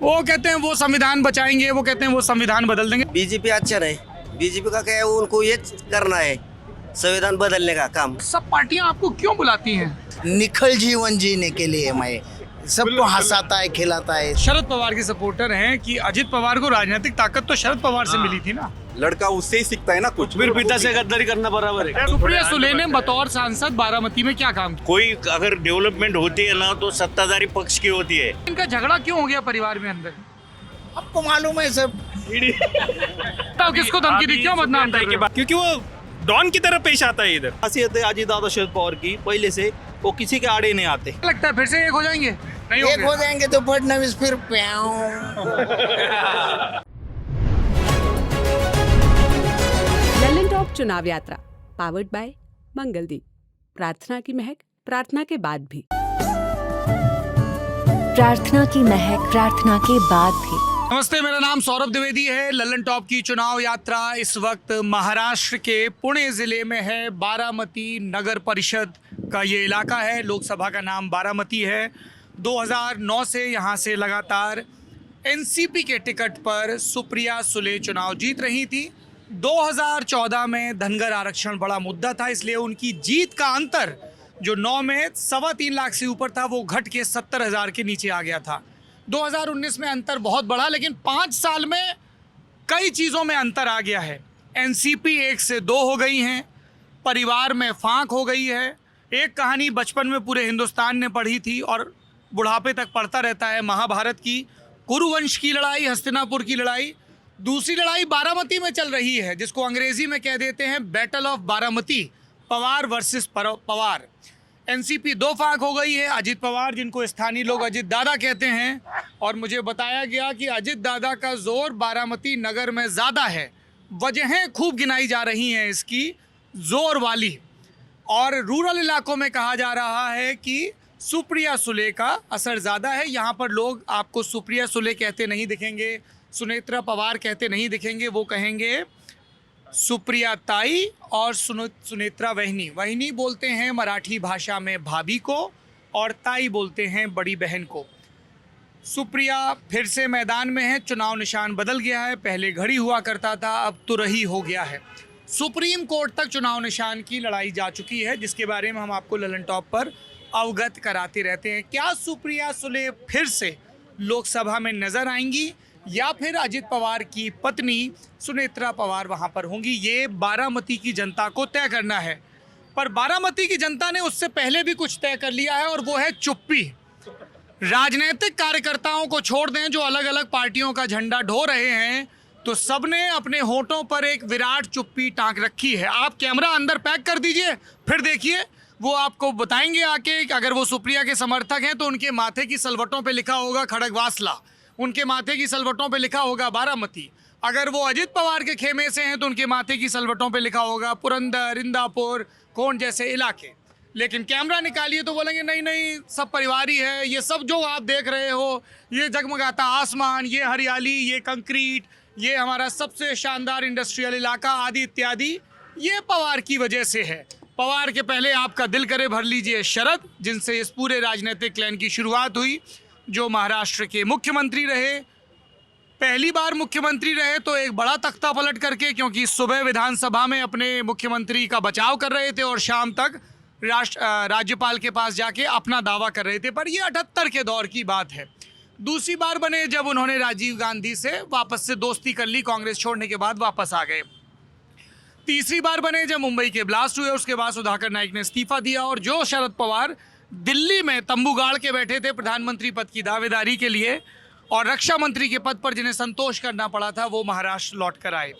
वो कहते हैं वो संविधान बचाएंगे, वो कहते हैं वो संविधान बदल देंगे। बीजेपी अच्छा नहीं, बीजेपी का क्या है, उनको ये करना है संविधान बदलने का काम। सब पार्टियां आपको क्यों बुलाती हैं? निखल जीवन जीने के लिए मैं सबको हंसाता है, खिलाता है। शरद पवार के सपोर्टर हैं कि अजित पवार को राजनीतिक ताकत तो शरद पवार से मिली थी ना। लड़का उससे ही सीखता है ना कुछ। फिर पिता से गद्दारी करना बराबर है। सुप्रिया सुले ने बतौर सांसद बारामती में क्या काम किया? कोई अगर डेवलपमेंट होती है ना तो सत्ताधारी पक्ष की होती है। इनका झगड़ा क्यों हो गया परिवार में अंदर? आपको मालूम है सब। तो किसको धमकी दी, क्यों बदनाम कर रहे हो? क्योंकि वो डॉन की तरह पेश आता है इधर। खासियत है अजीत दादा शरद पवार की, पहले से वो किसी के आड़े नहीं आते। क्या लगता है फिर से एक हो जाएंगे? नहीं एक होंगे। हो जाएंगे तो फडणवीस फिर प्याऊ। ललन टॉप चुनाव यात्रा पावर्ड बाय मंगलदीप। प्रार्थना की महक प्रार्थना के बाद भी। प्रार्थना की महक प्रार्थना के बाद भी। नमस्ते, मेरा नाम सौरभ द्विवेदी है। ललन टॉप की चुनाव यात्रा इस वक्त महाराष्ट्र के पुणे जिले में है। बारामती नगर परिषद का ये इलाका है। लोकसभा का नाम बारामती है। 2009 से यहाँ से लगातार एनसीपी के टिकट पर सुप्रिया सुले चुनाव जीत रही थी। 2014 में धनगर आरक्षण बड़ा मुद्दा था, इसलिए उनकी जीत का अंतर जो 9 में 3.25 लाख से ऊपर था वो घट के 70,000 के नीचे आ गया था। 2019 में अंतर बहुत बड़ा, लेकिन 5 साल में कई चीज़ों में अंतर आ गया है। एनसीपी 1 से 2 हो गई हैं, परिवार में फांक हो गई है। एक कहानी बचपन में पूरे हिंदुस्तान ने पढ़ी थी और बुढ़ापे तक पढ़ता रहता है, महाभारत की कुरुवंश की लड़ाई, हस्तिनापुर की लड़ाई। दूसरी लड़ाई बारामती में चल रही है, जिसको अंग्रेजी में कह देते हैं battle of Baramati, Pawar versus Pawar. NCP 2 फाक हो गई है। अजित पवार, जिनको स्थानीय लोग अजित दादा कहते हैं, और मुझे बताया गया कि अजित दादा का जोर बारामती नगर में ज़्यादा है। वजहें खूब गिनाई जा रही हैं इसकी जोर वाली, और रूरल इलाकों में कहा जा रहा है कि सुप्रिया सुले का असर ज़्यादा है। यहाँ पर लोग आपको सुप्रिया सुले कहते नहीं दिखेंगे, सुनेत्रा पवार कहते नहीं दिखेंगे, वो कहेंगे सुप्रिया ताई और सुनेत्रा वहनी। वहनी बोलते हैं मराठी भाषा में भाभी को, और ताई बोलते हैं बड़ी बहन को। सुप्रिया फिर से मैदान में है। चुनाव निशान बदल गया है, पहले घड़ी हुआ करता था, अब तुरही हो गया है। सुप्रीम कोर्ट तक चुनाव निशान की लड़ाई जा चुकी है, जिसके बारे में हम आपको ललन टॉप पर अवगत कराते रहते हैं। क्या सुप्रिया सुले फिर से लोकसभा में नजर आएंगी या फिर अजित पवार की पत्नी सुनेत्रा पवार वहां पर होंगी? ये बारामती की जनता को तय करना है। पर बारामती की जनता ने उससे पहले भी कुछ तय कर लिया है, और वो है चुप्पी। राजनीतिक कार्यकर्ताओं को छोड़ दें जो अलग अलग पार्टियों का झंडा ढो रहे हैं, तो सबने अपने होठों पर एक विराट चुप्पी टांक रखी है। आप कैमरा अंदर पैक कर दीजिए, फिर देखिए वो आपको बताएंगे आके कि अगर वो सुप्रिया के समर्थक हैं तो उनके माथे की सलवटों पे लिखा होगा खड़गवासला, उनके माथे की सलवटों पे लिखा होगा बारामती। अगर वो अजित पवार के खेमे से हैं तो उनके माथे की सलवटों पे लिखा होगा पुरंदर, इंदापुर, कोंड जैसे इलाके। लेकिन कैमरा निकालिए तो बोलेंगे नहीं नहीं, सब परिवार ही है। ये सब जो आप देख रहे हो, ये जगमगाता आसमान, ये हरियाली, ये कंक्रीट, ये हमारा सबसे शानदार इंडस्ट्रियल इलाका आदि इत्यादि, ये पवार की वजह से है। पवार के पहले आपका दिल करे भर लीजिए शरद, जिनसे इस पूरे राजनीतिक क्लैन की शुरुआत हुई, जो महाराष्ट्र के मुख्यमंत्री रहे। पहली बार मुख्यमंत्री रहे तो एक बड़ा तख्ता पलट करके, क्योंकि सुबह विधानसभा में अपने मुख्यमंत्री का बचाव कर रहे थे और शाम तक राज्यपाल के पास जाके अपना दावा कर रहे थे। पर ये 78 के दौर की बात है। दूसरी बार बने जब उन्होंने राजीव गांधी से वापस से दोस्ती कर ली, कांग्रेस छोड़ने के बाद वापस आ गए। तीसरी बार बने जब मुंबई के ब्लास्ट हुए, उसके बाद सुधाकर नाइक ने इस्तीफा दिया, और जो शरद पवार दिल्ली में तंबू गाड़ के बैठे थे प्रधानमंत्री पद की दावेदारी के लिए और रक्षा मंत्री के पद पर जिन्हें संतोष करना पड़ा था, वो महाराष्ट्र लौट कर आए।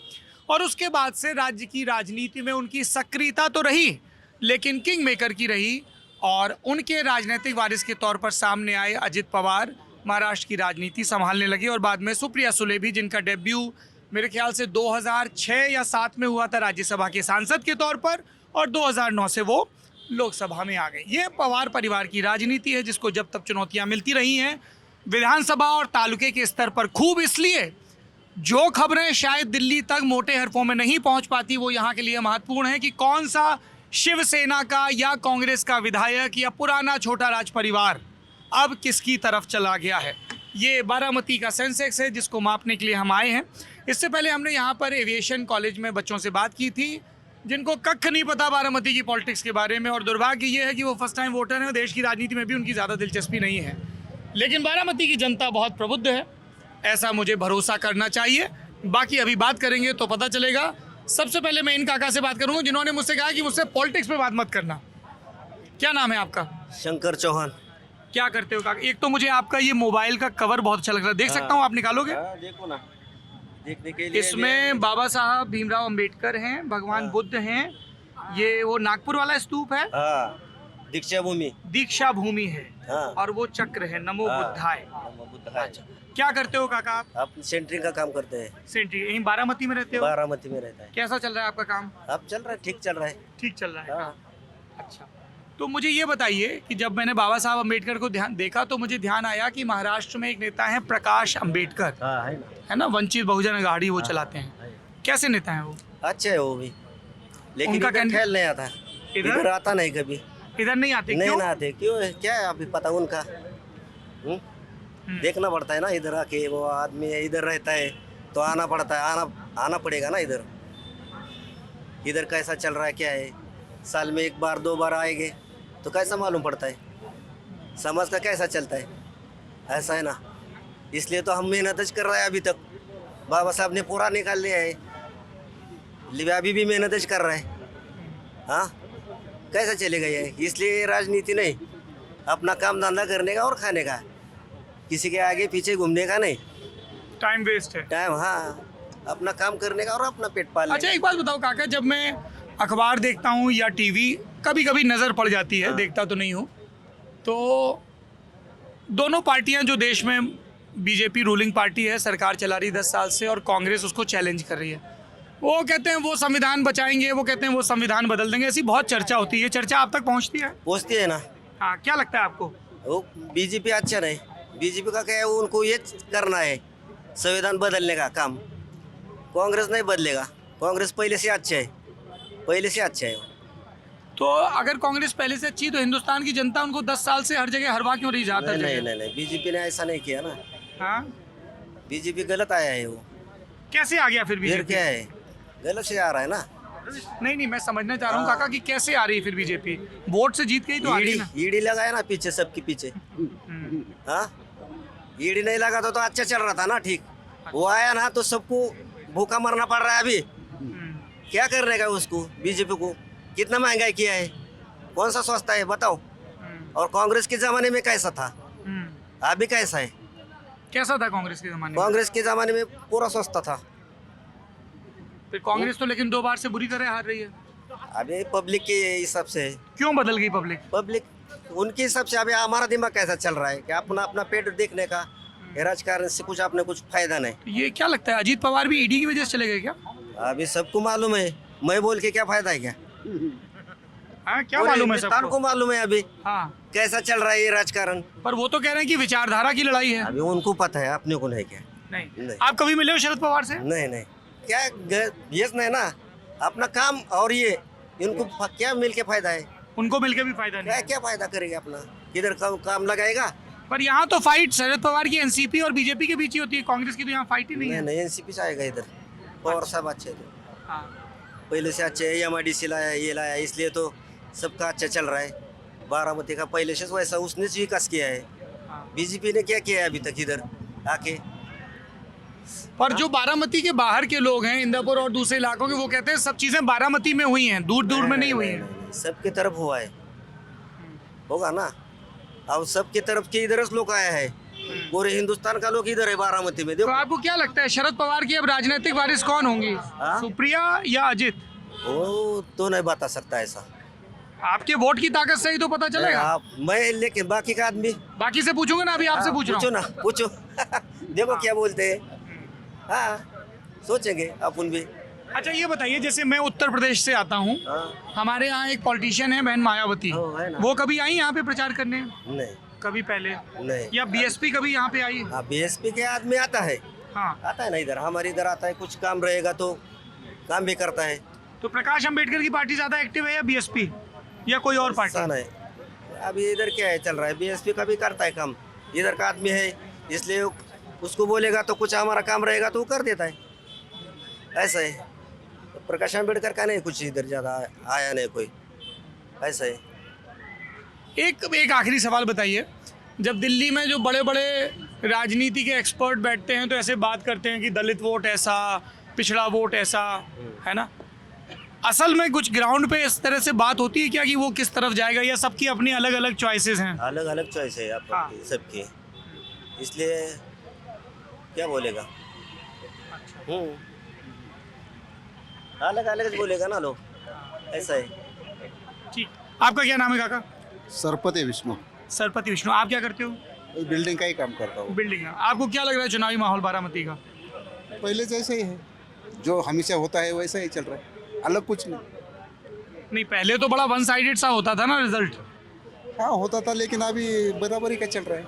और उसके बाद से राज्य की राजनीति में उनकी सक्रियता तो रही, लेकिन किंग मेकर की रही, और उनके राजनीतिक वारिस के तौर पर सामने आए अजित पवार महाराष्ट्र की राजनीति संभालने लगे। और बाद में सुप्रिया सुले भी, जिनका डेब्यू मेरे ख्याल से 2006 या 7 में हुआ था राज्यसभा के सांसद के तौर पर, और 2009 से वो लोकसभा में आ गए। ये पवार परिवार की राजनीति है, जिसको जब तक चुनौतियां मिलती रही हैं विधानसभा और तालुके के स्तर पर, खूब इसलिए जो खबरें शायद दिल्ली तक मोटे हरफों में नहीं पहुंच पाती, वो यहाँ के लिए महत्वपूर्ण है कि कौन सा शिवसेना का या कांग्रेस का विधायक या पुराना छोटा राज परिवार अब किसकी तरफ चला गया है। ये बारामती का सेंसेक्स है जिसको मापने के लिए हम आए हैं। इससे पहले हमने यहाँ पर एविएशन कॉलेज में बच्चों से बात की थी जिनको कख नहीं पता बारामती की पॉलिटिक्स के बारे में, और दुर्भाग्य ये है कि वो फर्स्ट टाइम वोटर हैं, देश की राजनीति में भी उनकी ज़्यादा दिलचस्पी नहीं है। लेकिन बारामती की जनता बहुत प्रबुद्ध है, ऐसा मुझे भरोसा करना चाहिए। बाकी अभी बात करेंगे तो पता चलेगा। सबसे पहले मैं इन काका से बात करूँगा जिन्होंने मुझसे कहा कि मुझसे पॉलिटिक्स पे बात मत करना। क्या नाम है आपका? शंकर चौहान। क्या करते हो काका? एक तो मुझे आपका ये मोबाइल का कवर बहुत अच्छा लग रहा है, देख सकता हूँ? आप निकालोगे? देखो ना, देखने के लिए इसमें बाबा साहब भीमराव अंबेडकर हैं, भगवान बुद्ध हैं, ये वो नागपुर वाला स्तूप है, हाँ, दीक्षा भूमि। दीक्षा भूमि है, हाँ। और वो चक्र है, नमो हाँ। बुद्धाय। अच्छा, क्या करते हो काका आप? आप सेंटरिंग का काम करते हैं? सेंट्री यहीं बारामती में रहते हो? बारामती में रहता है। कैसा चल रहा है आपका काम? अब चल रहा है, ठीक चल रहा है। ठीक चल रहा है। हाँ। अच्छा, तो मुझे ये बताइए कि जब मैंने बाबा साहब अम्बेडकर को देखा तो मुझे ध्यान आया कि महाराष्ट्र में एक नेता है प्रकाश अम्बेडकर, हाँ, है ना, वंचित बहुजन अघाड़ी वो चलाते हैं। कैसे नेता है वो? अच्छा है वो भी, लेकिन उनका इधर खेल नहीं आता, इधर आता नहीं कभी, इधर नहीं आते? नहीं क्यों? ना आते। क्यों है, क्या है अभी पता उनका? देखना पड़ता है ना, इधर आके वो आदमी इधर रहता है तो आना पड़ता है, आना पड़ेगा ना इधर। इधर कैसा चल रहा है, क्या है, साल में एक बार दो बार आएंगे तो कैसा मालूम पड़ता है, समाज का कैसा चलता है, ऐसा है ना। इसलिए तो हम मेहनत कर रहे हैं अभी तक, बाबा साहब ने पूरा निकाल लिया है, अभी भी मेहनत कर रहे हैं। हाँ, कैसा चलेगा ये? इसलिए राजनीति नहीं, अपना काम धंधा करने का और खाने का, किसी के आगे पीछे घूमने का नहीं, टाइम वेस्ट है। टाइम, हाँ, अपना काम करने का और अपना पेट पालने अच्छा, एक बात बताओ काका, जब मैं अखबार देखता हूँ या टीवी, कभी कभी नज़र पड़ जाती है, देखता तो नहीं हूँ, तो दोनों पार्टियां जो देश में, बीजेपी रूलिंग पार्टी है, सरकार चला रही 10 साल से, और कांग्रेस उसको चैलेंज कर रही है। वो कहते हैं वो संविधान बचाएंगे, वो कहते हैं वो संविधान बदल देंगे, ऐसी बहुत चर्चा होती है। चर्चा आप तक पहुँचती है? पहुँचती है ना। हाँ, क्या लगता है आपको? वो बीजेपी अच्छा नहीं, बीजेपी का क्या है, उनको ये करना है संविधान बदलने का काम। कांग्रेस नहीं बदलेगा, कांग्रेस पहले से अच्छा है, पहले से अच्छा है। तो अगर कांग्रेस पहले से अच्छी तो हिंदुस्तान की जनता उनको 10 साल से हर जगह हरवा क्यों रही जाता है? नहीं, बीजेपी ने ऐसा नहीं किया ना। हाँ, बीजेपी गलत आया है वो। कैसे आ गया फिर फिर बीजेपी? क्या है, गलत से आ रहा है ना। नहीं, मैं समझना चाह रहा हूँ काका कि कैसे आ रही है फिर बीजेपी? वोट से जीत गई तो आ गई ना। ईडी लगाया ना पीछे, सबके पीछे। हाँ, ईडी नहीं लगा तो अच्छा चल रहा था ना, ठीक। वो आया ना तो सबको भूखा मरना पड़ रहा है अभी। क्या करने का उसको, बीजेपी को? कितना महंगाई किया है, कौन सा सस्ता है बताओ? और कांग्रेस के जमाने में कैसा था, अभी कैसा है? कैसा था कांग्रेस के जमाने में? कांग्रेस के जमाने में पूरा सस्ता था। फिर कांग्रेस तो लेकिन 2 बार से बुरी तरह हार रही है। अभी पब्लिक के हिसाब से, क्यों बदल गई पब्लिक उनके हिसाब से। अभी हमारा दिमाग कैसा चल रहा है कि अपना अपना पेट देखने का, ये राजकारण से कुछ अपने कुछ फायदा नहीं। तो ये क्या लगता है, अजीत पवार भी ईडी की वजह से चले गए क्या? अभी सबको मालूम है, मैं बोल के क्या फायदा है क्या? हाँ, क्या पूरे मालूम है हिंदुस्तान सबको? को मालूम है अभी हाँ, कैसा चल रहा है ये राजकारण। पर वो तो कह रहे हैं कि विचारधारा की लड़ाई है। अभी उनको पता है, अपने को नहीं क्या। नहीं। आप कभी मिले हो शरद पवार से? नहीं, क्या ये नहीं ना, अपना काम और ये, इनको क्या मिल के फायदा है? उनको मिलके भी फायदा नहीं। क्या फायदा करेगा अपना, किधर काम लगाएगा? पर यहाँ तो फाइट शरद पवार की एनसीपी और बीजेपी के बीच ही होती है, कांग्रेस की तो यहाँ फाइट ही नहीं है। नहीं, एनसीपी से आएगा इधर। पवार साहब अच्छे थे, हाँ। पहले से अच्छे है, MIDC लाया, ये लाया, इसलिए तो सबका अच्छा चल रहा है। बारामती का पहले से वैसा उसने विकास किया है। बीजेपी ने क्या किया है अभी तक इधर आके? पर जो बारामती के बाहर के लोग हैं, इंदापुर और दूसरे इलाकों के, वो कहते हैं सब चीजें बारामती में हुई हैं, दूर दूर में नहीं हुई हैं। सबके तरफ हुआ है, होगा ना। अब सबके तरफ के इधर लोग आया है, पूरे हिंदुस्तान का लोग इधर है बारामती में। तो देखो, आपको क्या लगता है शरद पवार की अब राजनीतिक वारिस कौन होंगी, सुप्रिया या अजित? वो तो नहीं बता सकता ऐसा। आपके वोट की ताकत से ही तो पता चलेगा। आप, मैं लेकिन बाकी का आदमी, बाकी से पूछूंगा ना, अभी आपसे पूछ रहा पूछो हूँ। ना, पूछो। देखो क्या बोलते हैं। हाँ, सोचेंगे अपन भी। अच्छा, ये बताइए, जैसे मैं उत्तर प्रदेश से आता हूँ, हमारे यहाँ एक पॉलिटिशियन है बहन मायावती, है ना। वो कभी आई यहाँ पे प्रचार करने? नहीं, कभी पहले? नहीं। या बीएसपी कभी यहाँ पे आई? हाँ, BSP के आदमी आता है। हाँ, आता है ना इधर, हमारे इधर आता है, कुछ काम रहेगा तो काम भी करता है। तो प्रकाश अंबेडकर की पार्टी ज्यादा एक्टिव है या बीएसपी या कोई और पार्टी? ऐसा नहीं, अभी इधर क्या है चल रहा है, BSP का भी करता है काम, इधर का आदमी है, इसलिए उसको बोलेगा तो कुछ हमारा काम रहेगा तो वो कर देता है, ऐसा है। तो प्रकाश आंबेडकर का नहीं कुछ इधर ज़्यादा आया नहीं कोई, ऐसा है। एक आखिरी सवाल बताइए, जब दिल्ली में जो बड़े बड़े राजनीति के एक्सपर्ट बैठते हैं तो ऐसे बात करते हैं कि दलित वोट ऐसा, पिछड़ा वोट ऐसा, है ना, असल में कुछ ग्राउंड पे इस तरह से बात होती है क्या कि वो किस तरफ जाएगा, या सबकी अपनी अलग अलग चॉइसेस हैं? अलग अलग चॉइस है आप हाँ। सबकी, इसलिए क्या बोलेगा, अलग अलग बोलेगा ना लोग, ऐसा है। ठीक, आपका क्या नाम है काका? सरपति विष्णु, सरपति विष्णु। आप क्या करते हो? बिल्डिंग का ही काम करता हूँ। बिल्डिंग है। आपको क्या लग रहा है चुनावी माहौल बारामती का? पहले जैसे ही है, जो हमेशा होता है वैसा ही चल रहा है, अलग कुछ नहीं। नहीं, पहले तो बड़ा वन साइडेड सा होता था ना रिजल्ट। हाँ होता था, लेकिन अभी बराबरी का चल रहा है।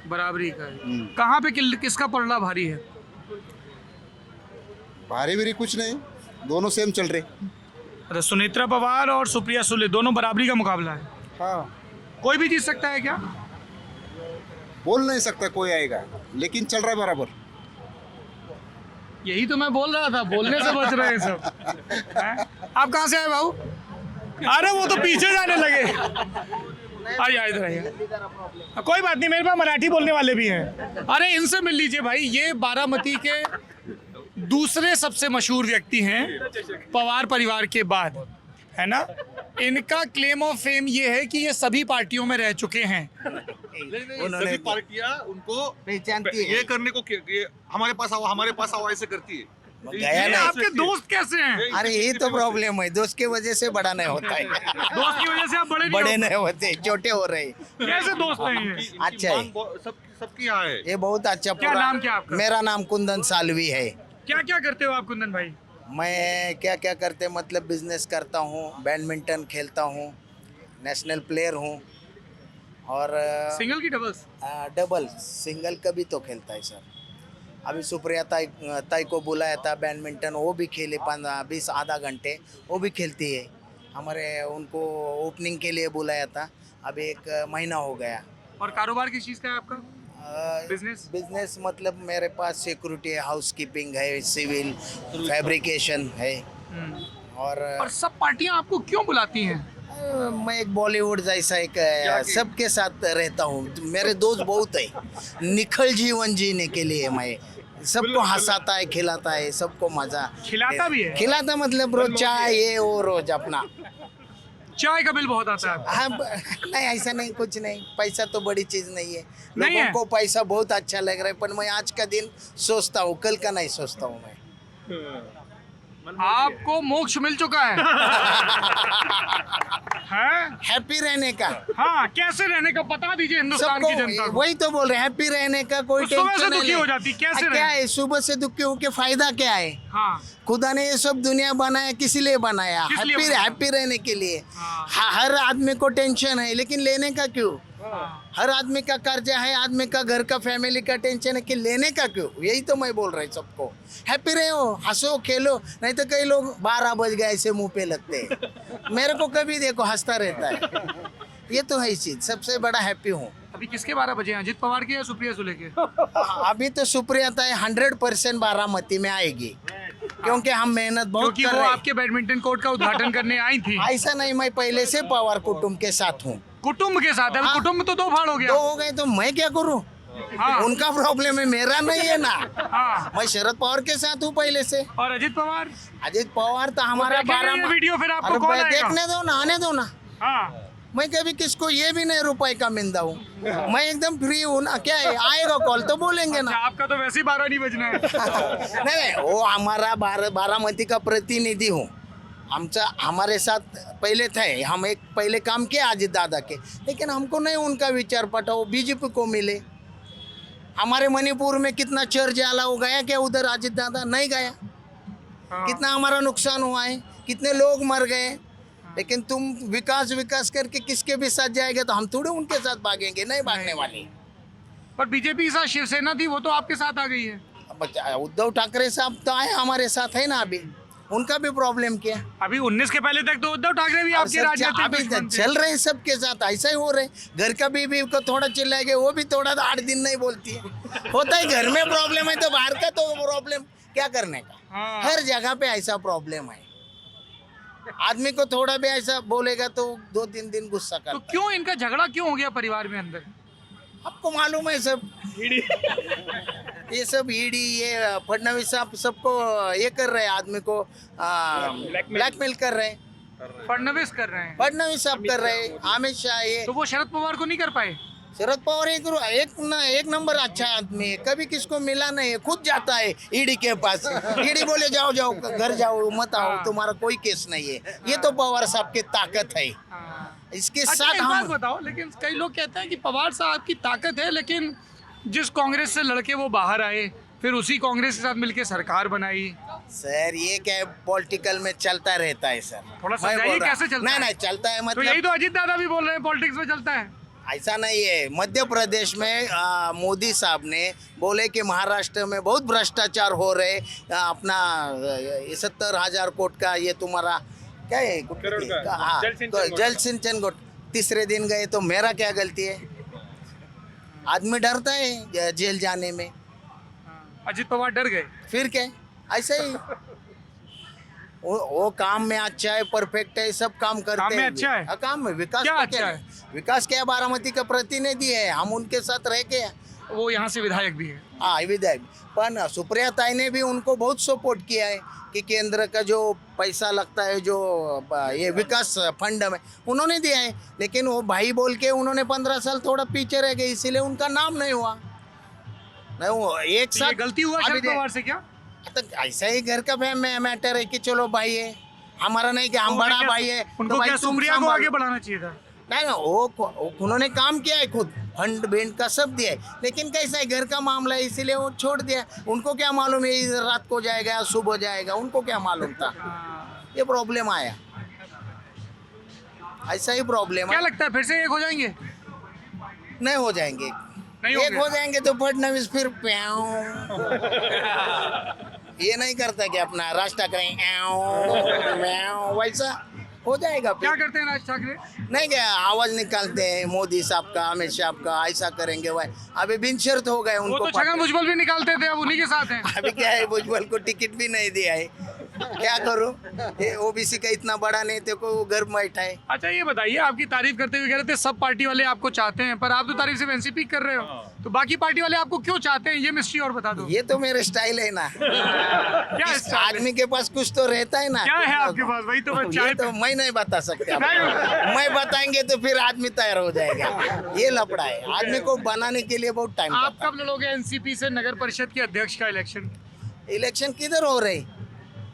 बराबरी का है। कहाँ पे किसका पलड़ा भारी है? भारी भरी कुछ नहीं, दोनों सेम चल रहे। अरे सुनेत्रा पवार और सुप्रिया सुले दोनों बराबरी का मुकाबला है। हाँ, कोई भी जीत सकता है क्या? बोल नहीं सकता कोई आएगा, लेकिन चल रहा है बराबर। यही तो मैं बोल रहा था, बोलने से बच रहे हैं सब। हैं? आप कहाँ से आए बाबू? अरे वो तो पीछे जाने लगे। आइए इधर आइए। कोई बात नहीं, मेरे पास मराठी बोलने वाले भी हैं। अरे इनसे मिल लीजिए भाई, ये बारामती के दूसरे सबसे मशहूर व्यक्ति हैं पवार परिवार के बाद, है ना। इनका क्लेम ऑफ फेम ये है कि ये सभी पार्टियों में रह चुके हैं। सभी पार्टियां उनको पहचानती है। ये करने को ये हमारे पास आओ ऐसे करती है। गया ये नहीं। आपके दोस्त कैसे हैं? अरे ये तो प्रॉब्लम है, दोस्त की वजह से बड़ा नहीं होता है। दोस्त की वजह से आप बड़े बड़े नहीं नहीं होते, छोटे हो रहे। हो। कैसे दोस्त हैं ये? अच्छा है, सबकी यहाँ है। ये बहुत अच्छा। क्या पूरा- नाम क्या आपका? मेरा नाम कुंदन सालवी है। क्या क्या करते हो आप कुंदन भाई? मैं क्या क्या करते मतलब बिजनेस करता हूँ, बैडमिंटन खेलता हूँ, नेशनल प्लेयर हूँ, और सिंगल की डबल्स? डबल सिंगल कभी तो खेलता है सर। अभी सुप्रिया ताई को बुलाया था बैडमिंटन, वो भी खेले 15-20 आधा घंटे, वो भी खेलती है। हमारे उनको ओपनिंग के लिए बुलाया था, अभी 1 महीना हो गया। और कारोबार किस चीज़ का है आपका? बिजनेस? बिजनेस मतलब मेरे पास सिक्योरिटी है, हाउस कीपिंग है, सिविल फैब्रिकेशन है, और सब पार्टियां आपको क्यों बुलाती हैं? मैं एक बॉलीवुड जैसा एक सबके साथ रहता हूँ। मेरे दोस्त बहुत है, निखल जीवन जीने के लिए मैं सबको हंसाता है, खिलाता है, सबको मजा खिलाता भी है? खिलाता मतलब रोज चाय ये वो रोज अपना। चाय का बिल बहुत आता है? हाँ नहीं ऐसा नहीं, कुछ नहीं, पैसा तो बड़ी चीज नहीं है। नहीं लोगों है? को पैसा बहुत अच्छा लग रहा है, पर मैं आज का दिन सोचता हूँ, कल का नहीं सोचता हूँ मैं। आपको मोक्ष मिल चुका है। हैं? हैप्पी रहने का, हाँ, कैसे रहने का बता दीजिए हिंदुस्तान की जनता सबको को। वही तो बोल रहे, हैप्पी रहने का कोई तो सुबह से टेंशन दुखी हो जाती, कैसे क्या रहे? है सुबह से दुखी होके फायदा क्या है? हाँ, खुदा ने ये सब दुनिया बनाया किस लिए बनाया? किस लिए हैप्पी बनाया? हैप्पी रहने के लिए। हाँ। हर आदमी को टेंशन है, लेकिन लेने का क्यों? हर आदमी का कर्जा है, आदमी का घर का फैमिली का टेंशन है, कि लेने का क्यों? यही तो मैं बोल रहा हूँ सबको, हैप्पी रहो, हंसो खेलो। नहीं तो कई लोग 12 बज गए ऐसे मुंह पे लगते हैं। मेरे को कभी देखो हंसता रहता है, ये तो है चीज, सबसे बड़ा हैप्पी हूँ। अभी किसके 12 बजे हैं? अजित पवार के या सुप्रिया सुले के? अभी तो सुप्रिया ताई 100% बारामती में आएगी, क्योंकि हम मेहनत बहुत क्योंकि कर वो रहे हैं। आपके बैडमिंटन कोर्ट का उद्घाटन करने आई थी। ऐसा नहीं, मैं पहले से पवार कुटुंब के साथ हूँ। कुटुंब के साथ है? हाँ। कुटुंब तो 2 भाड़ हो दो गया। हो गए तो मैं क्या करूँ? हाँ। उनका प्रॉब्लम है, मेरा नहीं है ना। हाँ। मैं शरद पवार के साथ हूँ पहले से। और अजित पवार? अजित पवार तो हमारा देखेंगे ये वीडियो, फिर आपको अरे कॉल भाई, आएगा। देखने दो ना, आने दो ना। हाँ, मैं कभी किसको ये भी नहीं रुपए का मिलता हूँ, मैं एकदम फ्री हूँ ना। क्या है, आएगा कॉल तो बोलेंगे ना। अच्छा, आपका तो वैसे ही 12 नहीं बजना है। नहीं, वो हमारा बारामती का प्रतिनिधि हूँ। हमारे साथ पहले थे, हम एक पहले काम किए अजित दादा के, लेकिन हमको नहीं उनका विचार पटा, वो बीजेपी को मिले। हमारे मणिपुर में कितना चर्च आला हो गया क्या उधर? अजित दादा नहीं गया। कितना हमारा नुकसान हुआ है, कितने लोग मर गए। लेकिन तुम विकास करके किसके भी साथ जाएगा, तो हम थोड़े उनके साथ भागेंगे, नहीं भागने वाले। पर बीजेपी के साथ शिवसेना थी, वो तो आपके साथ आ गई है। उद्धव ठाकरे साहब तो आए हमारे साथ है ना अभी। उनका भी प्रॉब्लम क्या? अभी 19 के पहले तक तो उद्धव ठाकरे भी आपके सब राजनीतिक अभी दुश्मन थे। चल रहे हैं सबके साथ, ऐसा ही हो रहे हैं। घर का बीवी को थोड़ा चिल्लाएंगे, वो भी थोड़ा 8 दिन नहीं बोलती है। होता है, घर में प्रॉब्लम है तो बाहर का तो प्रॉब्लम क्या करने का। हाँ। हर जगह पे ऐसा प्रॉब्लम है। आदमी को थोड़ा भी ऐसा बोलेगा तो 2-3 दिन गुस्सा तो करता क्यों इनका झगड़ा क्यों हो गया परिवार में अंदर? है। आपको मालूम है सब ये सब ईडी, ये फडणवीस साहब सबको ये कर रहे हैं, आदमी को ब्लैकमेल कर रहे हैं। फडणवीस कर रहे हैं, फडणवीस साहब कर रहे हैं, अमित शाह ये। तो वो शरद पवार को नहीं कर पाए। शरद पवार एक नंबर अच्छा आदमी है, कभी किसको मिला नहीं है, खुद जाता है ईडी के पास। ईडी बोले जाओ जाओ घर जाओ, मत आओ, तुम्हारा कोई केस नहीं है। ये तो पवार साहब की ताकत है। इसके अच्छा, साथ एक बात हम बताओ, लेकिन कई लोग कहते हैं कि पवार साहब की ताकत है, लेकिन जिस कांग्रेस से लड़के वो बाहर आए, फिर उसी कांग्रेस के साथ मिलकर सरकार बनाई। सर ये क्या है, पॉलिटिकल में चलता रहता है सर। थोड़ा मैं समझाइए बोल रहा- कैसे चलता है? नहीं चलता है, तो यही मतलब तो अजीत दादा भी बोल रहे हैं, पॉलिटिक्स में चलता है। ऐसा नहीं है। मध्य प्रदेश में मोदी साहब ने बोले कि महाराष्ट्र में बहुत भ्रष्टाचार हो रहे, अपना 70,000 कोट का ये तुम्हारा क्या है, हाँ, जल सिंचन कोट। तीसरे दिन गए तो मेरा क्या गलती है? आदमी डरता है जेल जाने में, अजीत पवार डर गए। फिर क्या, ऐसा ही वो काम में अच्छा है, परफेक्ट है, सब काम करते काम में हैं। अच्छा है? हाँ, काम में विकास क्या का अच्छा है? विकास क्या, बारामती का प्रतिनिधि है, हम उनके साथ रह के। वो यहाँ से विधायक भी है। हाँ विधायक, पर सुप्रिया ताई ने भी उनको बहुत सपोर्ट किया है कि केंद्र का जो पैसा लगता है, जो ये विकास फंड में उन्होंने दिया है। लेकिन वो भाई बोल के उन्होंने 15 साल थोड़ा पीछे रह गए, इसीलिए उनका नाम नहीं हुआ। नहीं वो एक तो ये साथ गलती हुआ अभी शरद पवार से क्या? तो ऐसा ही घर का मैटर है कि चलो भाई है हमारा, नहीं कि हम तो बड़ा क्या- भाई है उनको तो भाई क्या तुम सुप्रिया को संभालो। आगे बढ़ाना चाहिए था? नहीं ना, वो उन्होंने काम किया है, खुद फंड बेंड का सब दिया है, लेकिन कैसा है घर का मामला है, इसीलिए वो छोड़ दिया। उनको क्या मालूम है इधर रात को जाएगा सुबह जाएगा, उनको क्या मालूम था। ये प्रॉब्लम आया, ऐसा ही प्रॉब्लम क्या है। लगता है फिर से एक हो जाएंगे? नहीं हो जाएंगे, नहीं एक होंगे? हो जाएंगे तो फडणवीस फिर प्याऊ ये नहीं करता कि अपना रास्ता करें वैसा हो जाएगा फिर। क्या करते हैं राज ठाकरे? नहीं क्या आवाज निकालते हैं मोदी साहब का, अमित शाह का, ऐसा करेंगे वह अभी बिनशर्त हो गए वो उनको। तो छगन भुजबल भी निकालते थे, अब उन्हीं के साथ हैं। अभी क्या है, भुजबल को टिकट भी नहीं दिया है, क्या करूं, ये ओबीसी का इतना बड़ा नेता को घर में बैठा है। अच्छा ये बताइए, आपकी तारीफ करते हुए कह रहे थे सब पार्टी वाले आपको चाहते हैं, पर आप तो तारीफ सिर्फ एनसीपी कर रहे हो, तो बाकी पार्टी वाले आपको क्यों चाहते हैं, ये मिस्ट्री और बता दो। ये तो मेरे स्टाइल है ना। क्या इस स्टाइल है? आदमी के पास कुछ तो रहता है ना। क्या है आपके पास? वही तो मैं ये चाय तो मैं नहीं बता सकता आपको। नहीं। मैं बताएंगे तो फिर आदमी तैयार हो जाएगा। ये लफड़ा है, आदमी को बनाने के लिए बहुत टाइम आप लगता कब लड़ोगे एनसीपी से नगर परिषद के अध्यक्ष का इलेक्शन? है। इलेक्शन किधर हो रही?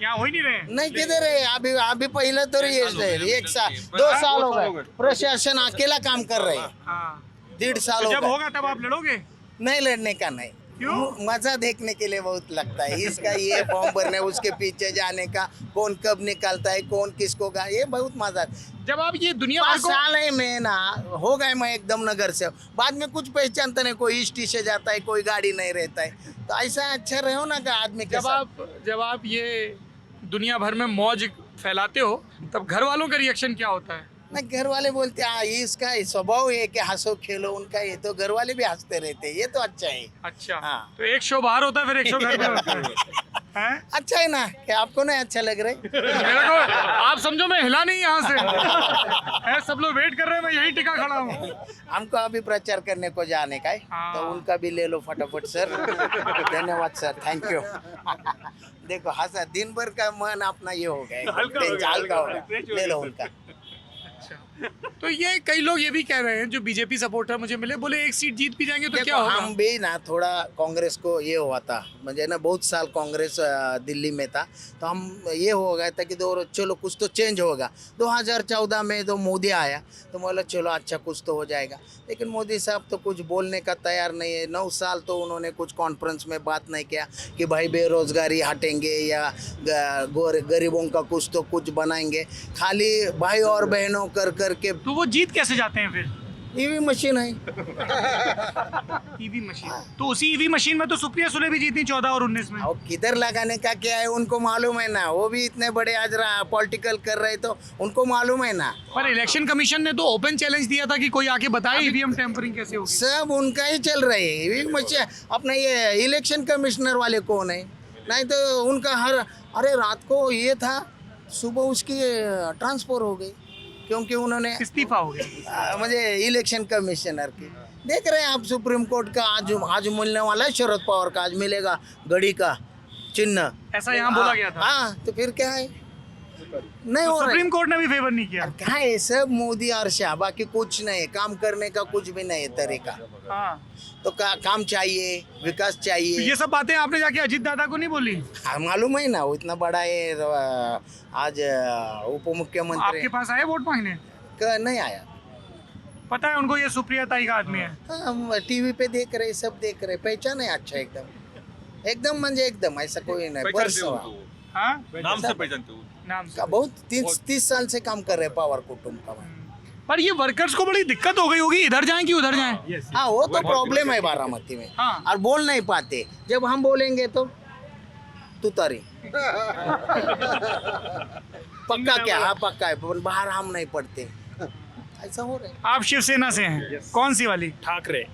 यहाँ हो ही नहीं रहे। नहीं किधर है, अभी पहले तो एक साल 2 साल हो गए, प्रशासन अकेला काम कर रहे हैं। हाँ, 1.5 साल तो हो जब गए। होगा तब आप लड़ोगे? नहीं लड़ने का नहीं, क्यों? मजा देखने के लिए बहुत लगता है। इसका ये फॉर्म भरने, उसके पीछे जाने का, कौन कब निकालता है, कौन किसको का, ये बहुत मजा। जब आप ये दुनिया 5 भर को साल है मैं ना, हो गए मैं एकदम नगर से, बाद में कुछ पहचानता नहीं, कोई ईस्ट से जाता है, कोई गाड़ी नहीं रहता है, तो ऐसा अच्छा रहो ना का आदमी के साथ। जब आप ये दुनिया भर में मौज फैलाते हो, तब घर वालों का रिएक्शन क्या होता है? ना घर वाले बोलते हैं ये इसका स्वभाव है कि हंसो खेलो, उनका ये तो घर वाले भी हंसते रहते हैं, ये तो अच्छा है। अच्छा, हाँ। तो एक शो बाहर होता है, फिर एक शो घर में होता है। हैं? अच्छा है ना, क्या आपको नहीं अच्छा लग रहा है? मेरे को आप समझो मैं हिला नहीं यहाँ से। हैं, सब लोग वेट कर रहे हैं, मैं यही टिका खड़ा हूँ। हमको अभी प्रचार करने को जाने का है, हाँ। तो उनका भी ले लो फटाफट सर। धन्यवाद सर, थैंक यू। देखो हंसा, दिन भर का मन अपना ये हो गया, हल्का हो गया, ले लो उनका। तो ये कई लोग ये भी कह रहे हैं जो बीजेपी सपोर्टर मुझे मिले, बोले एक सीट जीत भी जाएंगे तो क्या देखो होगा? हम भी ना थोड़ा कांग्रेस को ये हुआ था, मुझे ना बहुत साल कांग्रेस दिल्ली में था, तो हम ये हो गया था कि चलो कुछ तो चेंज होगा। 2014 में तो मोदी आया, तो बोला चलो अच्छा कुछ तो हो जाएगा, लेकिन मोदी साहब तो कुछ बोलने का तैयार नहीं है। 9 साल तो उन्होंने कुछ कॉन्फ्रेंस में बात नहीं किया कि भाई बेरोजगारी हटेंगे या गरीबों का कुछ तो कुछ बनाएंगे, खाली भाई और बहनों कर करके। तो वो जीत कैसे जाते हैं फिर? ईवी मशीन है। ईवी मशीन, तो उसी ईवी मशीन में तो सुप्रिया सुले भी जीती 14 और 19 में। और किधर लगाने का क्या है उनको मालूम है ना, वो भी इतने बड़े आज पॉलिटिकल कर रहे तो उनको मालूम है ना। पर इलेक्शन कमीशन ने तो ओपन चैलेंज दिया था कि कोई आके बताए ईवीएम टेम्परिंग कैसे होगी। सब उनका ही चल रहा है ईवी मशीन। अपने ये इलेक्शन कमिश्नर वाले कौन है, नहीं तो उनका हर अरे रात को ये था, सुबह उसकी ट्रांसफर हो गई क्योंकि उन्होंने इस्तीफा हो गया। मुझे इलेक्शन कमिश्नर की देख रहे हैं आप। सुप्रीम कोर्ट का आज मिलने वाला है, शरद पवार का आज मिलेगा घड़ी का चिन्ह, ऐसा यहाँ बोला गया था। हाँ तो फिर क्या है, नहीं तो हो रहा है। सुप्रीम कोर्ट ने भी फेवर नहीं किया। क्या है, सब मोदी और शाह, बाकी कुछ नहीं, काम करने का कुछ भी नहीं है तरीका। हाँ, तो काम चाहिए, विकास तो चाहिए। ये सब बातें आपने जाके अजीत दादा को नहीं बोली? हाँ, मालूम है ना, वो इतना बड़ा है आज उप मुख्यमंत्री आपके पास आए वोट मांगने? नहीं आया। पता है उनको ये सुप्रिया ताई का आदमी है। हम टीवी पे देख रहे, सब देख रहे, पहचान है अच्छा एकदम, एकदम म्हणजे एकदम ऐसा कोई नहीं। पहचानते हो वर्ष उनको? हाँ, नाम से पहचानते हो? नाम से। का बहुत 30 साल से काम कर रहे पवार कुटुंब का। पर ये वर्कर्स को बड़ी दिक्कत हो गई होगी, इधर जाएं कि उधर जाएं। हाँ वो तो प्रॉब्लम है बारामती में। हाँ। और बोल नहीं पाते, जब हम बोलेंगे तो तू तारी पक्का क्या, हाँ पक्का है, पर बाहर हम नहीं पढ़ते, ऐसा हो रहा है। आप शिवसेना से हैं, कौन सी वाली? ठाकरे।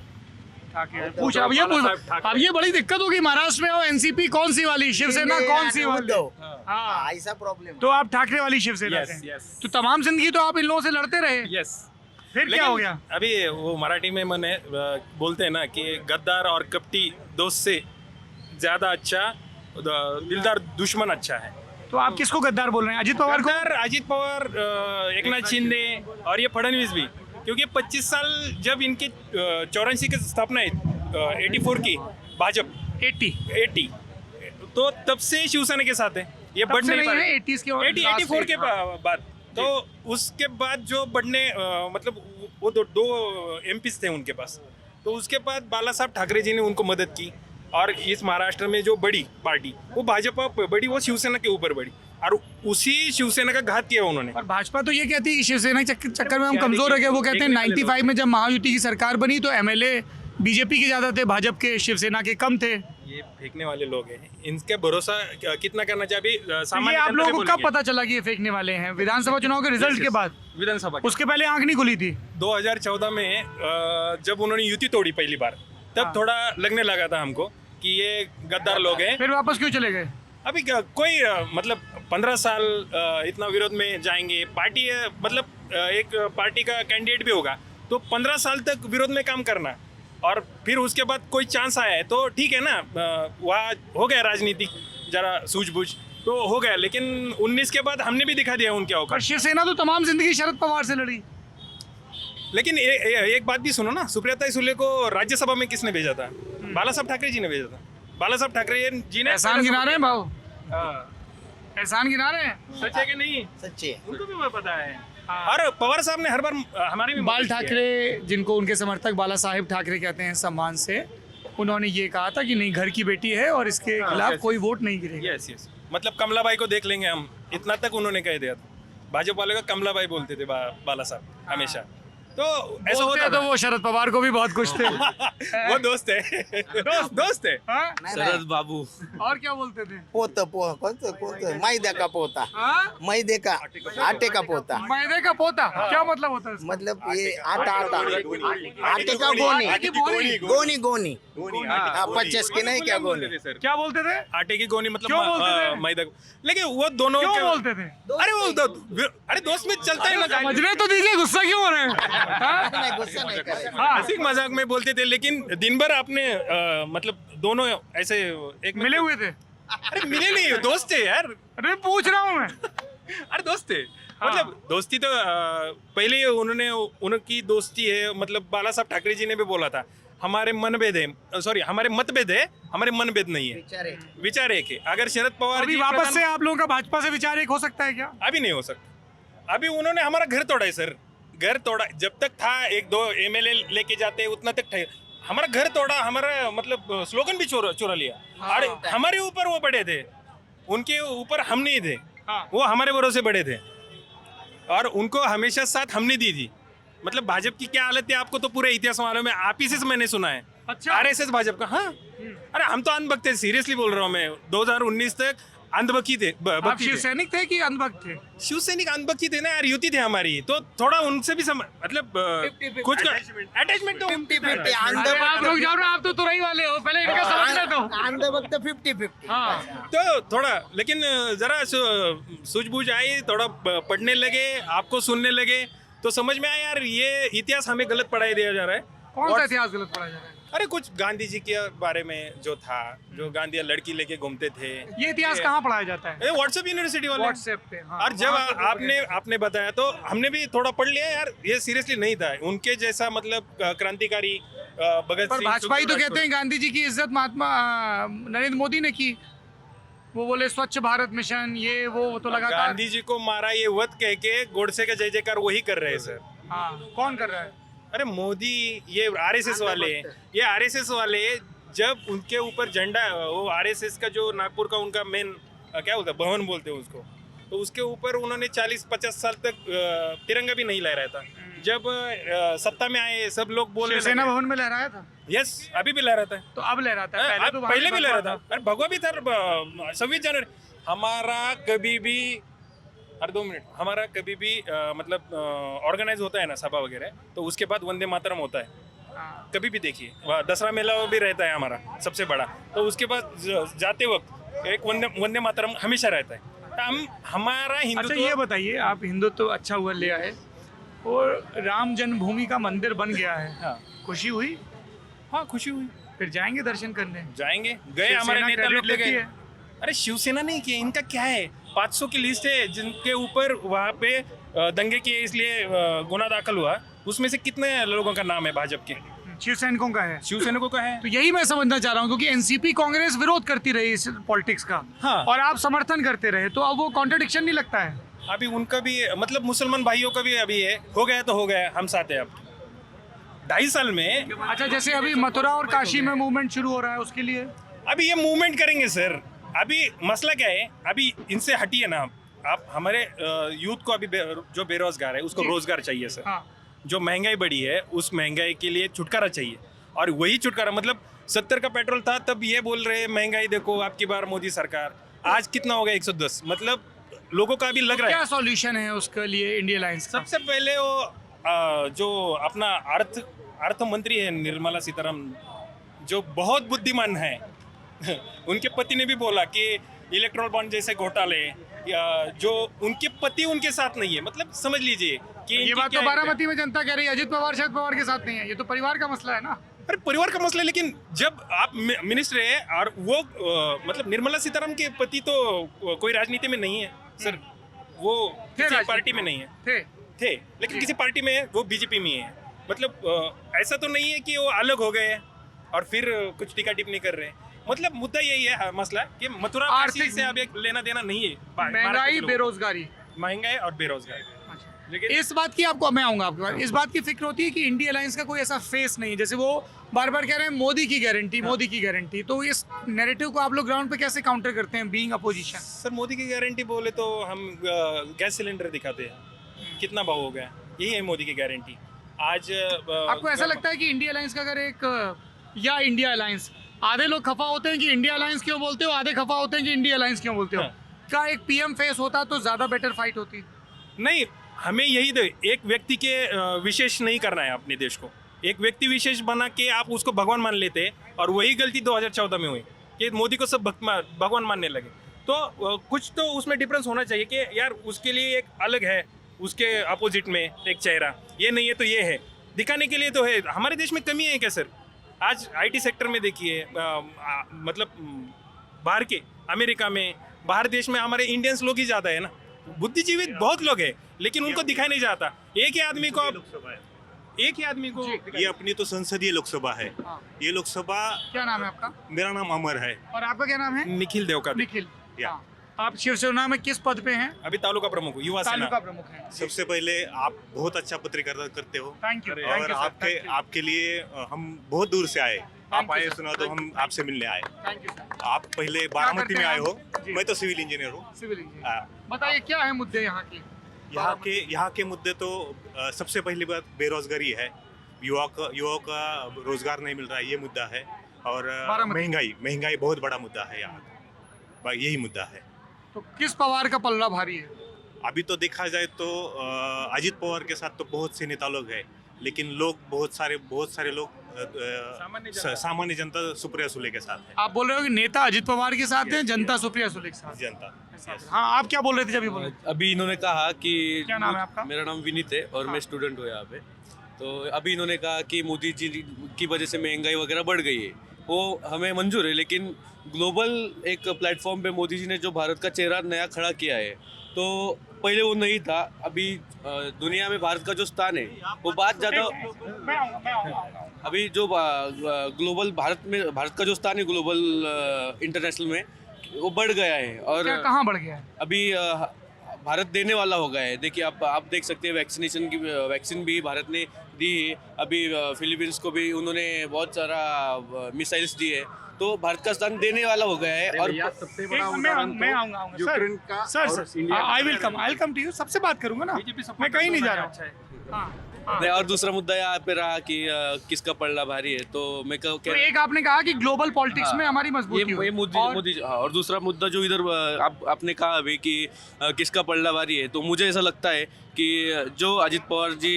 पूछ अब ये बड़ी दिक्कत होगी महाराष्ट्र में। और एनसीपी कौन सी वाली, शिवसेना कौन सी वाली? उद्धव। हाँ, हाँ, ऐसा प्रॉब्लम तो आप ठाकरे वाली शिवसेना Yes, से हैं। yes. तो तमाम जिंदगी तो आप इन लोगों से लड़ते रहे, यस। फिर क्या हो गया? अभी वो मराठी में मैंने बोलते हैं ना कि गद्दार और कपटी दोस्त से ज्यादा अच्छा दिलदार दुश्मन अच्छा है। तो आप किसको गद्दार बोल रहे हैं? अजित पवार को? गद्दार अजित पवार, एकनाथ शिंदे और ये फडणवीस भी, क्योंकि 25 साल जब इनके 84 की स्थापना है, 84 की भाजपा 80 तो तब से शिवसेना के साथ है। ये बढ़ नहीं पा रहे। 80s के और 84 के बाद तो उसके बाद जो बढ़ने मतलब वो दो एमपीज थे उनके पास, तो उसके बाद बाला साहब ठाकरे जी ने उनको मदद की, और इस महाराष्ट्र में जो बड़ी पार्टी वो भाजपा बड़ी, वो शिवसेना के ऊपर बड़ी, और उसी शिवसेना का घात किया उन्होंने। और भाजपा तो ये कहती है कि शिवसेना के चक्कर में हम कमजोर हो गए। वो कहते हैं 95 में जब महायुति की सरकार बनी तो एमएलए बीजेपी के ज्यादा थे, भाजपा के शिवसेना के कम थे। ये फेंकने वाले लोग हैं, इनके भरोसा कितना करना चाहिए। तो ये सामान्य आप जनता लोगों को बोलेंगे। कब पता चला कि ये फेंकने वाले हैं? विधानसभा चुनाव के रिजल्ट के बाद? विधानसभा के उसके पहले आंख नहीं खुली थी? 2014 में जब उन्होंने युति तोड़ी पहली बार, तब थोड़ा लगने लगा था हमको कि ये गद्दार लोग हैं। फिर वापस क्यों चले गए? अभी कोई मतलब 15 साल इतना विरोध में जाएंगे, पार्टी मतलब एक पार्टी का कैंडिडेट भी होगा तो 15 साल तक विरोध में काम करना, और फिर उसके बाद कोई चांस आया है तो ठीक है ना, वहाँ हो गया राजनीति जरा सूझबूझ तो हो गया, लेकिन 19 के बाद हमने भी दिखा दिया उनके पर औकात। शिवसेना तो तमाम जिंदगी शरद पवार से लड़ी। लेकिन एक बात भी सुनो ना, सुप्रिया सुले को राज्यसभा में किसने भेजा था? बाला साहब ठाकरे जी ने भेजा था। बाला साहब ठाकरे जी ने एहसान गिना रहे हैं भाव, एहसान गिना रहे हैं। सच है कि नहीं? सच्चे उनको भी पता है। और पवार साहब ने हर बार हमारे भी बाल ठाकरे, जिनको उनके समर्थक बाला साहेब ठाकरे कहते हैं सम्मान से, उन्होंने ये कहा था कि नहीं, घर की बेटी है और इसके खिलाफ कोई वोट नहीं गिरेगा। यस यस, मतलब कमलाबाई को देख लेंगे हम, इतना तक उन्होंने कह दिया था। भाजपा वाले को कमलाबाई बोलते थे बाला साहब हमेशा, तो ऐसा बोलते होता तो था। वो शरद पवार को भी बहुत खुश थे। वो दोस्त है, दोस्त है। हाँ? शरद बाबू। और क्या बोलते थे? पोता मैदे का पोता, हाँ? मैदे का आटे का पोता, मैदे का पोता क्या मतलब होता है इसका? मतलब ये आटा आटे का गोनी आटे की गोनी? गोनी गोनी 50 की नहीं क्या गोनी। क्या बोलते थे? आटे की गोनी मतलब क्यों बोलते थे? मैदा। लेकिन वो दोनों क्यों के- बोलते थे? अरे वो अरे दोस्त में चलता है ना, समझने तो दीजिए, गुस्सा क्यों हो रहे हैं? हाँ? नहीं गुस्सा नहीं करे। हाँ, हंसी मजाक में बोलते थे, लेकिन दिन भर आपने मतलब दोनों ऐसे एक मिले हुए थे? अरे मिले नहीं, दोस्त थे यार। अरे पूछ रहा हूँ मैं। अरे दोस्त थे, मतलब दोस्ती तो पहले उन्होंने उनकी दोस्ती है, मतलब बाला साहब ठाकरे जी ने भी बोला था हमारे मनभेद है, सॉरी हमारे मतभेद है, हमारे मनभेद नहीं है, विचार एक है। अगर शरद पवार अभी जी वापस से आप लोगों का भाजपा से विचार एक हो सकता है क्या? अभी नहीं हो सकता। अभी उन्होंने हमारा घर तोड़ा है सर, घर तोड़ा। जब तक था 1-2 एमएलए लेके जाते उतना तक था, हमारा घर तोड़ा, हमारा मतलब स्लोगन भी चोरा लिया। अरे हमारे ऊपर वो बड़े थे, उनके ऊपर हम नहीं थे, वो हमारे भरोसे बड़े थे, और उनको हमेशा साथ हमने दी थी। मतलब भाजपा की क्या हालत है आपको तो पूरे इतिहास मालूम है, आप ही से मैंने सुना है। अच्छा। आरएसएस भाजपा का, हाँ। अरे हम तो अंधभक्त थे, सीरियसली बोल रहा हूँ मैं। 2019 तक अंधभक्ति थे, आप शिव सैनिक थे कि अंधभक्त थे? शिव सैनिक अंधभक्ति थे ना यार, युति थे हमारी, तो थोड़ा उनसे भी मतलब कुछ का अटैचमेंट तो 50-50 अरे आप लोग जाओ ना, आप तो तुरई वाले हो, पहले इनका समझना दो। अंधभक्त 50-50। हाँ, तो थोड़ा लेकिन जरा सूझबूझ आई, थोड़ा पढ़ने लगे, आपको सुनने लगे तो समझ में आया यार ये इतिहास हमें गलत पढ़ाई दिया जा रहा है। कौन सा इतिहास गलत पढ़ा जा रहा है? अरे कुछ गांधी जी के बारे में जो था, जो गांधी लड़की लेके घूमते थे, ये इतिहास कहाँ पढ़ाया जाता है? व्हाट्सएप यूनिवर्सिटी वाले। व्हाट्सएप पे। हाँ, और जब वहाँ पे आपने आपने बताया तो हमने भी थोड़ा पढ़ लिया यार, ये सीरियसली नहीं था उनके जैसा, मतलब क्रांतिकारी भगत पर सिंह। भाजपा ही तो सुखदेव कहते हैं गांधी जी की इज्जत महात्मा नरेंद्र मोदी ने की। वो बोले स्वच्छ भारत मिशन, ये वो तो लगातार। गांधी जी को मारा ये वत कह के गोडसे का जय जयकार वही कर रहे हैं सर। हाँ, कौन कर रहा है? अरे मोदी, ये आरएसएस वाले, ये आरएसएस वाले जब उनके ऊपर झंडा, वो आरएसएस का जो नागपुर का उनका मेन क्या बोलते हैं, भवन बोलते हैं उसको, तो उसके ऊपर उन्होंने 40-50 साल तक तिरंगा भी नहीं लहराया था। जब सत्ता में आए सब लोग बोल रहे सेना भवन में लहराया था। यस, अभी भी लहराता है। तो अब लहराता है, अब पहले भी लहरा था। अरे भगवा भी था 26 जनवरी हमारा कभी भी, हर 2 मिनट हमारा कभी भी मतलब ऑर्गेनाइज होता है ना सभा वगैरह, तो उसके बाद वंदे मातरम होता है। कभी भी देखिए, वहाँ दसरा मेला भी रहता है हमारा सबसे बड़ा, तो उसके बाद जाते वक्त एक वंदे मातरम हमेशा रहता है। हम हमारा हिंदुत्व। अच्छा ये बताइए, आप हिंदुत्व अच्छा हुआ ले आए और राम जन्मभूमि का मंदिर बन गया है। हाँ, खुशी हुई? हाँ खुशी हुई। फिर जाएंगे दर्शन करने? जाएंगे, गए हमारे नेता लोग ले गए। अरे शिवसेना नहीं किया, इनका क्या है, 500 की लिस्ट है जिनके ऊपर वहाँ पे दंगे किए इसलिए गुना दाखिल हुआ, उसमें से कितने लोगों का नाम है भाजपा के? शिव सैनिकों का है। शिव सैनिकों का है। तो यही मैं समझना चाह रहा हूँ, क्योंकि एनसीपी कांग्रेस विरोध करती रही इस पॉलिटिक्स का। हाँ। और आप समर्थन करते रहे, तो अब वो कॉन्ट्रडिक्शन नहीं लगता है? अभी उनका भी मतलब मुसलमान भाइयों का भी अभी है, हो गया तो हो गया, हम साथ हैं अब 2.5 साल में। अच्छा, जैसे अभी मथुरा और काशी में मूवमेंट शुरू हो रहा है, उसके लिए अभी ये मूवमेंट करेंगे सर। अभी मसला क्या है, अभी इनसे हटिए ना आप। हमारे यूथ को अभी जो बेरोजगार है उसको रोजगार चाहिए सर। हाँ। जो महंगाई बढ़ी है उस महंगाई के लिए छुटकारा चाहिए, और वही छुटकारा मतलब 70 का पेट्रोल था तब ये बोल रहे हैं महंगाई देखो आपकी बार मोदी सरकार, आज कितना हो गया 110। मतलब लोगों का अभी लग रहा है। क्या सॉल्यूशन है उसके लिए इंडिया अलायंस का? सबसे पहले वो जो अपना अर्थ मंत्री है निर्मला सीतारमण, जो बहुत बुद्धिमान है उनके पति ने भी बोला कि इलेक्ट्रल बॉन्ड जैसे घोटाले, या जो उनके पति उनके साथ नहीं है, मतलब समझ लीजिए कि ये बात तो बारामती में जनता कह रही है, अजित पवार शरद पवार के साथ नहीं है, ये तो परिवार का मसला है ना। अरे परिवार का मसला है, लेकिन जब आप मिनिस्टर है और वो मतलब निर्मला सीतारमण के पति तो कोई राजनीति में नहीं है सर, वो किसी पार्टी में नहीं है। थे लेकिन किसी पार्टी में है, वो बीजेपी में है। मतलब ऐसा तो नहीं है कि वो अलग हो गए और फिर कुछ टीका टिप्पणी कर रहे हैं। मतलब मुद्दा यही है मसला कि मथुरा काशी से अब एक लेना देना नहीं है। महंगाई, बेरोजगारी, महंगाई और बेरोजगारी। लेकिन इस बात की आपको, मैं आऊंगा आपके पास, इस बात की फिक्र होती है कि इंडिया अलायंस का कोई ऐसा फेस नहीं, जैसे वो बार बार कह रहे हैं मोदी की गारंटी, मोदी की गारंटी, तो इस नैरेटिव को आप लोग ग्राउंड पे कैसे काउंटर करते हैं बीइंग अपोजिशन? सर मोदी की गारंटी बोले तो हम गैस सिलेंडर दिखाते हैं, कितना भाव हो गया, यही है मोदी की गारंटी। आज आपको ऐसा लगता है कि इंडिया अलायंस का अगर एक, या इंडिया अलायंस, आधे लोग खफा होते हैं कि इंडिया अलायंस क्यों बोलते हो, आधे खफा होते हैं कि इंडिया अलायंस क्यों बोलते हो, का एक पीएम फेस होता तो ज्यादा बेटर फाइट होती? नहीं, हमें यही एक व्यक्ति के विशेष नहीं करना है अपने देश को। एक व्यक्ति विशेष बना के आप उसको भगवान मान लेते हैं, और वही गलती 2014 में हुई कि मोदी को सब भगवान मानने लगे। तो कुछ तो उसमें डिफरेंस होना चाहिए कि यार उसके लिए एक अलग है, उसके अपोजिट में एक चेहरा, ये नहीं है तो ये है, दिखाने के लिए तो है। हमारे देश में कमी है क्या सर? आज आईटी सेक्टर में देखिए, मतलब बाहर के अमेरिका में, बाहर देश में हमारे इंडियंस लोग ही ज़्यादा है ना, बुद्धिजीवी बहुत लोग हैं, लेकिन उनको दिखाई नहीं जाता। एक ही आदमी को ये अपनी तो संसदीय लोकसभा है। ये लोकसभा, क्या नाम है आपका? मेरा नाम अमर है। और आपका क्या नाम है? निखिल देवका। निखिल। आप शिवसेना में किस पद पे हैं? अभी तालुका प्रमुख, युवा सेना। तालुका प्रमुख हैं। सबसे पहले आप बहुत अच्छा पत्रकारिता करते हो। Thank you. और आपके लिए हम बहुत दूर से आए, आप आए सुना तो हम आपसे मिलने आए। Thank you sir. आप पहले बारामती में आए हो, जी। मैं तो सिविल इंजीनियर हूँ। Civil engineer. बताइए क्या है मुद्दे यहाँ के? यहाँ के मुद्दे तो सबसे पहली बात बेरोजगारी है, युवाओं का रोजगार नहीं मिल रहा है, ये मुद्दा है। और महंगाई बहुत बड़ा मुद्दा है यहाँ का, यही मुद्दा है। तो किस पवार का पलड़ा भारी है? अभी तो देखा जाए तो अजित पवार के साथ तो बहुत से नेता लोग हैं, लेकिन लोग बहुत सारे लोग सामान्य जनता सुप्रिया सुले के साथ है। आप बोल रहे हो कि नेता अजित पवार के साथ हैं, जनता सुप्रिया सुले के साथ? जनता। हाँ, आप क्या बोल रहे थे जब ये बोले? अभी इन्होंने कहा कि क्या नाम है आपका? मेरा नाम विनीत है और मैं स्टूडेंट हूँ यहाँ पे। तो अभी इन्होंने कहा कि मोदी जी की वजह से महंगाई वगैरह बढ़ गई है, वो हमें मंजूर है, लेकिन ग्लोबल एक प्लेटफॉर्म पे मोदी जी ने जो भारत का चेहरा नया खड़ा किया है, तो पहले वो नहीं था। अभी दुनिया में भारत का जो स्थान है वो बात ज़्यादा, अभी जो ग्लोबल भारत का जो स्थान है ग्लोबल इंटरनेशनल में, वो बढ़ गया है। और कहाँ बढ़ गया है? अभी भारत देने वाला हो गया है। देखिए आप देख सकते हैं वैक्सीन भी भारत ने दी है। अभी फिलीपींस को भी उन्होंने बहुत सारा मिसाइल्स दी है, तो भारत का स्थान देने वाला हो गया है। और सबसे बड़ा मैं आऊंगा यूक्रेन का sir, I will come to you, सबसे बात करूंगा ना, मैं कहीं नहीं जा रहा हूँ। और दूसरा मुद्दा यहाँ पे रहा कि किसका पलड़ा भारी है, तो मैं तो एक आपने कहा कि ग्लोबल पॉलिटिक्स में हमारी मजबूती है, मोदी और दूसरा मुद्दा जो इधर आपने कहा अभी कि किसका पलड़ा भारी है, तो मुझे ऐसा लगता है कि जो अजित पवार जी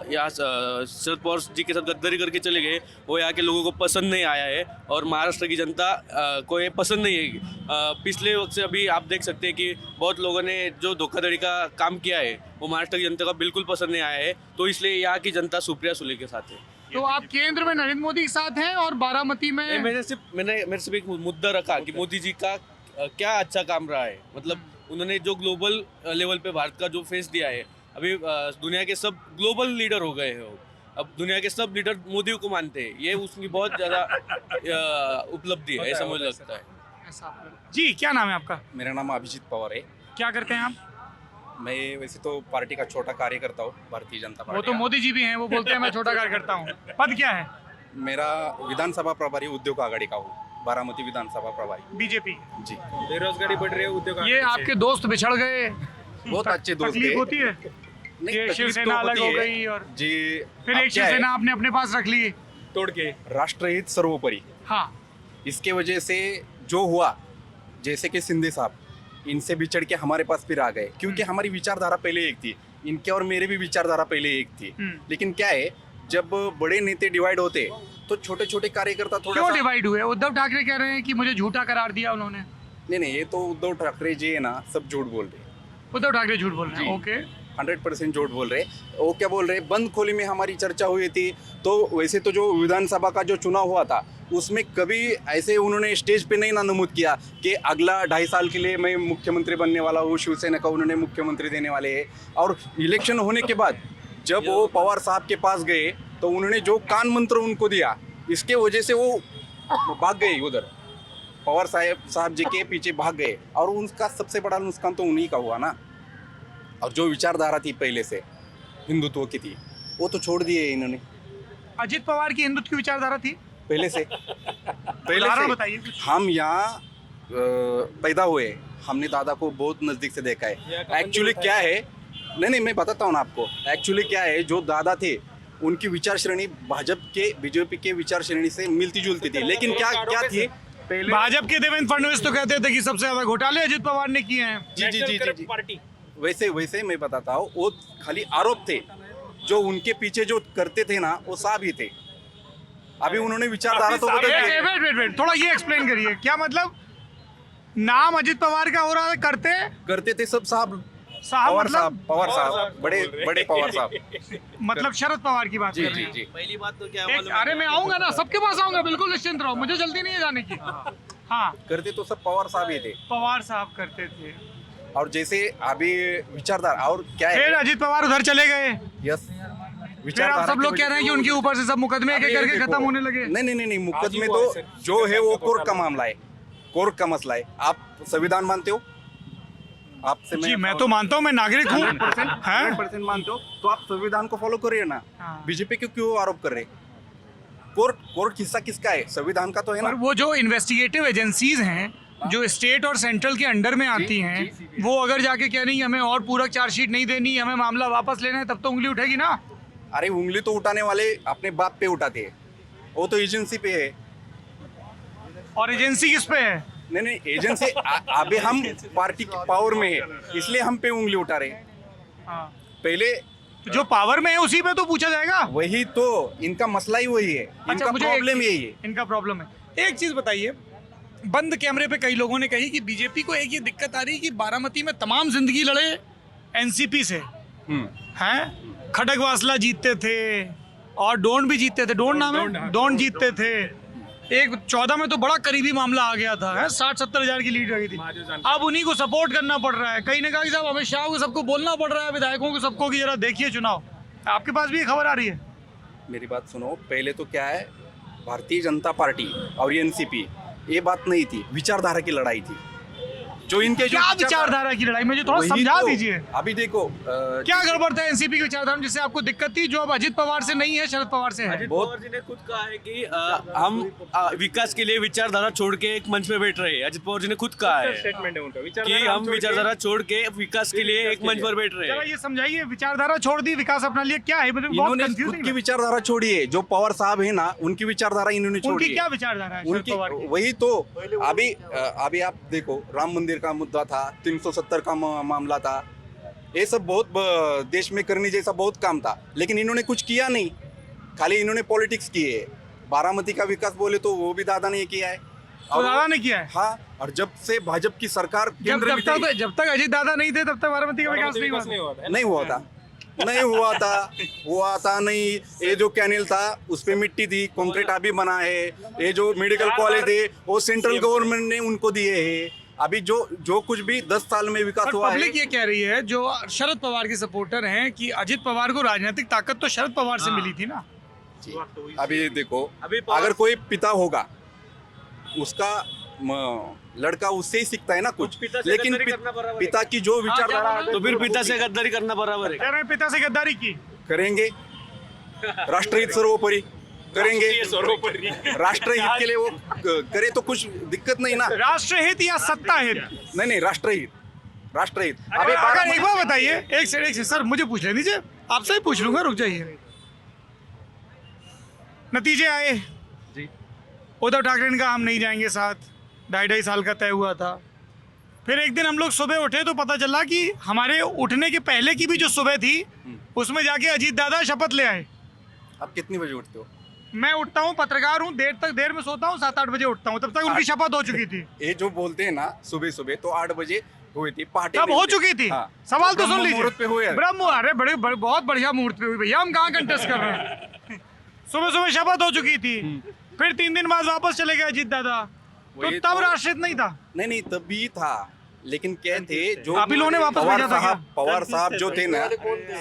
यहाँ शरद पवार जी के साथ गद्दारी करके चले गए, वो यहाँ के लोगों को पसंद नहीं आया है और महाराष्ट्र की जनता को ये पसंद नहीं है। पिछले वक्त से अभी आप देख सकते हैं कि बहुत लोगों ने जो धोखाधड़ी का काम किया है वो महाराष्ट्र की जनता का बिल्कुल पसंद नहीं आया है, तो इसलिए यहाँ की जनता सुप्रिया सुले के साथ है। तो आप केंद्र में नरेंद्र मोदी के साथ हैं और बारामती में मैंने सिर्फ एक मुद्दा रखा कि मोदी जी का क्या अच्छा काम रहा है। मतलब उन्होंने जो ग्लोबल लेवल पे भारत का जो फेस दिया है, अभी दुनिया के सब ग्लोबल लीडर हो गए हैं। अब दुनिया के सब लीडर मोदी को मानते हैं, ये उसकी बहुत ज़्यादा उपलब्धि है, ऐसा मुझे लगता है। जी, क्या नाम है आपका? मेरा नाम अभिजीत पवार है। क्या करते हैं आप? मैं वैसे तो पार्टी का छोटा कार्यकर्ता हूँ, भारतीय जनता पार्टी। वो तो मोदी जी भी हैं, वो बोलते हैं मैं छोटा कार्यकर्ता हूँ। पद क्या है? मेरा विधानसभा प्रभारी उद्योग आघाड़ी का हूँ, बारामती विधानसभा प्रभारी, बीजेपी। जी। बेरोजगारी बढ़ रही है, उद्योग ये आपके दोस्त बिछड़ गए, बहुत अच्छे दोस्त तकलीफ होती है? ये शिवसेना अलग हो गई और जी, फिर एक शिवसेना आपने अपने पास रख ली तोड़ के। राष्ट्रहित सर्वोपरि। हाँ, इसके वजह से जो हुआ, जैसे कि शिंदे साहब इनसे बिछड़ के हमारे पास फिर आ गए, क्योंकि हमारी विचारधारा पहले एक थी, इनके और मेरे भी विचारधारा पहले एक थी। लेकिन क्या है, जब बड़े नेता डिवाइड होते तो छोटे छोटे कार्यकर्ता थोड़ा क्यों डिवाइड हुए? उद्धव ठाकरे कह रहे हैं कि मुझे झूठा करार दिया उन्होंने। नहीं, ये तो उद्धव ठाकरे जी है ना, सब झूठ बोल रहे। उद्धव ठाकरे झूठ बोल रहे हैं? ओके, 100% झूठ बोल रहे। वो क्या बोल रहे, बंद खोली में हमारी चर्चा हुई थी, तो वैसे तो जो विधानसभा का जो चुनाव हुआ था उसमें कभी ऐसे उन्होंने स्टेज पे नहीं ना नमूद किया कि अगला 2.5 साल के लिए मैं मुख्यमंत्री बनने वाला हूँ, शिवसेना का उन्होंने मुख्यमंत्री देने वाले हैं। और इलेक्शन होने के बाद जब वो पवार साहब के पास गए तो उन्होंने जो कान मंत्र उनको दिया, इसके वजह से वो भाग गए उधर, पवार साहब जी के पीछे भाग गए, और उनका सबसे बड़ा नुकसान तो उन्हीं का हुआ ना। और जो विचारधारा थी पहले से हिंदुत्व की थी, वो तो छोड़ दिए इन्होंने। अजित पवार की हिंदुत्व की विचारधारा थी पहले से बताइए कुछ। हम यहाँ पैदा हुए, हमने दादा को बहुत नज़दीक से देखा है। एक्चुअली क्या है, नहीं मैं बताता हूँ ना आपको, एक्चुअली क्या है, जो दादा थे उनकी विचार श्रेणी बीजेपी के विचार श्रेणी से मिलती जुलती थी, लेकिन क्या थी पहले। भाजपा के देवेंद्र फडणवीस तो कहते थे कि सबसे ज्यादा घोटाले अजित पवार ने किए हैं। जी पार्टी वैसे मैं बताता हूँ, वो खाली आरोप थे, जो उनके पीछे जो करते थे ना वो साहब ही थे। अभी उन्होंने विचारधारा तो बदल दी। वेट, थोड़ा ये एक्सप्लेन करिए, क्या मतलब नाम अजित पवार का हो रहा है, करते थे सब साहब पवार साहब बड़े पवार साहब, मतलब शरद पवार की बात कर रहे हैं। जी। पहली बात तो क्या, अरे मैं आऊंगा ना, सबके पास आऊंगा, बिल्कुल निश्चिंत रहो, मुझे जल्दी नहीं है जाने की। हाँ, करते तो सब पवार साहब ही थे, पवार साहब करते थे। और जैसे अभी विचारधारा और क्या है, फिर अजित पवार उधर चले गए। यस, फिर आप सब लोग कह रहे हैं कि उनके ऊपर से सब मुकदमे एक करके खत्म होने लगे। नहीं, मुकदमे तो जो है वो कोर्ट का मामला है, कोर्ट का मसला है। आप संविधान मानते हो? आपसे जी, मैं तो मानता हूँ, मैं नागरिक हूँ। 100% मानते हो तो आप संविधान को फॉलो करिए ना। बीजेपी क्यों आरोप कर रहे? कोर्ट हिस्सा किसका है? संविधान का तो है ना। वो जो इन्वेस्टिगेटिव एजेंसीज हैं जो स्टेट और सेंट्रल के अंडर में आती हैं वो अगर जाके कह रही हमें और पूरक चार्जशीट नहीं देनी, हमें मामला वापस लेना है, तब तो उंगली उठेगी ना। अरे उंगली तो उठाने वाले अपने बाप पे उठाते हैं, वो तो एजेंसी पे है। और एजेंसी किस पे है? नहीं एजेंसी अभी हम पार्टी की पावर में है, इसलिए हम पे उंगली उठा रहे हैं। हाँ। पहले तो जो पावर में है उसी पे तो पूछा जाएगा। वही तो इनका मसला ही वही है, इनका मुझे प्रॉब्लम यही है। इनका प्रॉब्लम है। एक चीज बताइए, बंद कैमरे पे कई लोगों ने कही कि बीजेपी को एक ये दिक्कत आ रही है कि बारामती में तमाम जिंदगी लड़े एनसीपी से हैं, खड़गवासला जीतते थे और डोन भी जीतते थे, डोन नाम है, डोन जीतते थे। एक 14 में तो बड़ा करीबी मामला आ गया था, 60-70 हजार की लीड रही थी। अब उन्हीं को सपोर्ट करना पड़ रहा है। कहीं ने कहा कि साहब अमित शाह को सबको बोलना पड़ रहा है, विधायकों को सबको कि जरा देखिए चुनाव। आपके पास भी ये खबर आ रही है? मेरी बात सुनो, पहले तो क्या है, भारतीय जनता पार्टी और एनसीपी ये बात नहीं थी, विचारधारा की लड़ाई थी। जो इनके जो क्या विचारधारा की लड़ाई, मुझे थोड़ा वही समझा तो, दीजिए। अभी देखो क्या गड़बड़ था एनसीपी की विचारधारा में जिससे आपको दिक्कत थी, जो अब अजित पवार से नहीं है, शरद पवार से है? अजित पवार जी ने खुद कहा है कि हम विकास के लिए विचारधारा छोड़ के एक मंच पे बैठ रहे हैं। अजित पवार जी ने खुद कहा है स्टेटमेंट है उनका कि हम विचारधारा छोड़ के विकास के लिए एक मंच पर बैठ रहे जरा हैं। ये समझाइए, विचारधारा छोड़ दी, विकास अपना लिया, क्या है? मतलब बहुत इन्होंने खुद कंफ्यूजिंग की है। विचारधारा छोड़ी है। जो पवार साहब है ना, उनकी विचारधारा इन्होंने छोड़ी उनकी है। क्या विचारधारा है शरद उनकी पवार की? वही तो अभी आप देखो, राम मंदिर का मुद्दा था, 370 का मामला था, ये सब बहुत देश में करने जैसा बहुत काम था, लेकिन इन्होंने कुछ किया नहीं, खाली इन्होंने पॉलिटिक्स की है। बारामती का विकास बोले तो वो भी दादा ने किया है। तो दादा ने किया है? हाँ, और जब से भाजपा की सरकार केंद्र में थी, जब तक अजित दादा नहीं थे तब तक बारामती का विकास नहीं हुआ। नहीं हुआ था नहीं। ये जो कैनल था उस पे मिट्टी थी, कंक्रीट अभी बना है। ये जो मेडिकल कॉलेज है वो सेंट्रल गवर्नमेंट ने उनको दिए हैं। अभी जो कुछ भी 10 साल में विकास हुआ है। पब्लिक ये कह रही है, जो शरद पवार के सपोर्टर हैं, कि अजित पवार को राजनीतिक ताकत तो शरद पवार से मिली थी ना। अभी देखो, अगर कोई पिता होगा, उसका लड़का उससे ही सीखता है ना कुछ, लेकिन पिता की जो विचारधारा है, तो फिर पिता से गद्दारी करना बराबर है। कह रहे हैं पिता से गद्दारी की। करेंगे। राष्ट्रहित सर्वोपरि करेंगे, राष्ट्रहित के लिए वो करे तो कुछ दिक्कत नहीं ना। राष्ट्रहित या सत्ता हित? नहीं, राष्ट्रहित। अबे अगर एक बार बताइए, एक से सर मुझे पूछ ले दीजिए, आपसे ही पूछ लूंगा, रुक जाइए। नतीजे आए जी, उद्धव ठाकरे ने कहा हम नहीं जाएंगे साथ, 2.5 साल का तय हुआ था। फिर एक दिन हम लोग सुबह उठे तो पता चला कि हमारे उठने के पहले की भी जो सुबह थी उसमें जाके अजीत दादा शपथ ले आए। आप कितनी बजे उठते हो? मैं उठता हूँ, पत्रकार हूँ, देर में सोता हूँ, 7-8 बजे उठता हूँ, तब तक उनकी शपथ हो चुकी थी। ये जो बोलते हैं ना सुबह तो 8 बजे हुई थी, पहाटे तब हो चुकी थी। हाँ। सवाल तो सुन ब्रह्म मुहूर्त पे हुए लीजिए। हैं। ब्रह्म, अरे बहुत बढ़िया मुहूर्त पे हुई भैया, हम कहाँ कंटेस्ट कर रहे हैं। सुबह शपथ हो चुकी थी, फिर 3 दिन बाद वापस चले गए अजीत दादा, तो तब राष्ट्रहित नहीं था। नहीं तभी था, लेकिन क्या थे जो आप ही लोगों ने वापस भेजा था क्या? पवार साहब जो थे ना,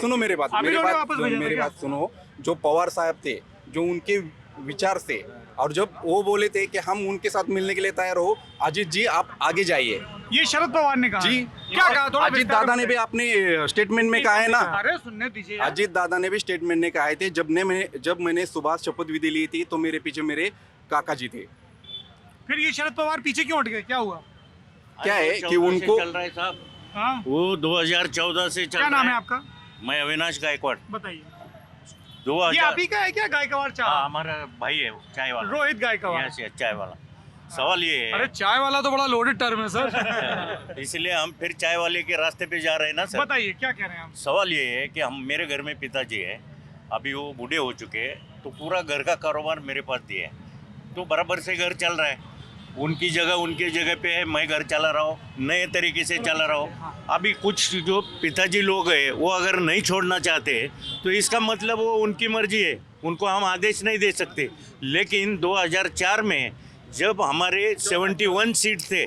सुनो मेरी बात, जो पवार साहब थे, जो उनके विचार से, और जब वो बोले थे कि हम उनके साथ मिलने के लिए तैयार हो, अजीत जी आप आगे जाइए, ये शरद पवार ने कहा जी। क्या कहा? थोड़ा अजीत दादा ने भी अपने स्टेटमेंट में कहा है ना। अरे सुनने दीजिए। अजीत दादा ने भी स्टेटमेंट में कहा थे, जब मैंने सुबह शपथ विधि ली थी तो मेरे पीछे मेरे काका जी थे। फिर ये शरद पवार पीछे क्यों हट गए, क्या हुआ? क्या है कि उनको चल रहा है साहब, हाँ, वो 2014 से चल क्या रहा नाम है आपका? मैं अविनाश गायकवाड़। बताइए। 2000 ये आप ही का है क्या, गायकवाड़ चाय? हाँ, हमारा भाई है वो, चाय वाला, रोहित गायकवाड़। यस, चाय वाला। सवाल ये अरे है, चाय वाला तो बड़ा लोडेड टर्म है सर। इसलिए हम फिर चाय वाले के रास्ते पे जा रहे हैं ना सर। बताइए क्या कह रहे हैं आप? सवाल ये है कि हम, मेरे घर में पिताजी है, अभी वो बूढ़े हो चुके हैं, तो पूरा घर का कारोबार मेरे पास दिए है, तो बराबर से घर चल रहा है। उनकी जगह पे है, मैं घर चला रहा हूँ, नए तरीके से चला रहा हूँ। अभी कुछ जो पिताजी लोग हैं वो अगर नहीं छोड़ना चाहते तो इसका मतलब वो उनकी मर्जी है, उनको हम आदेश नहीं दे सकते। लेकिन 2004 में जब हमारे 71 सीट थे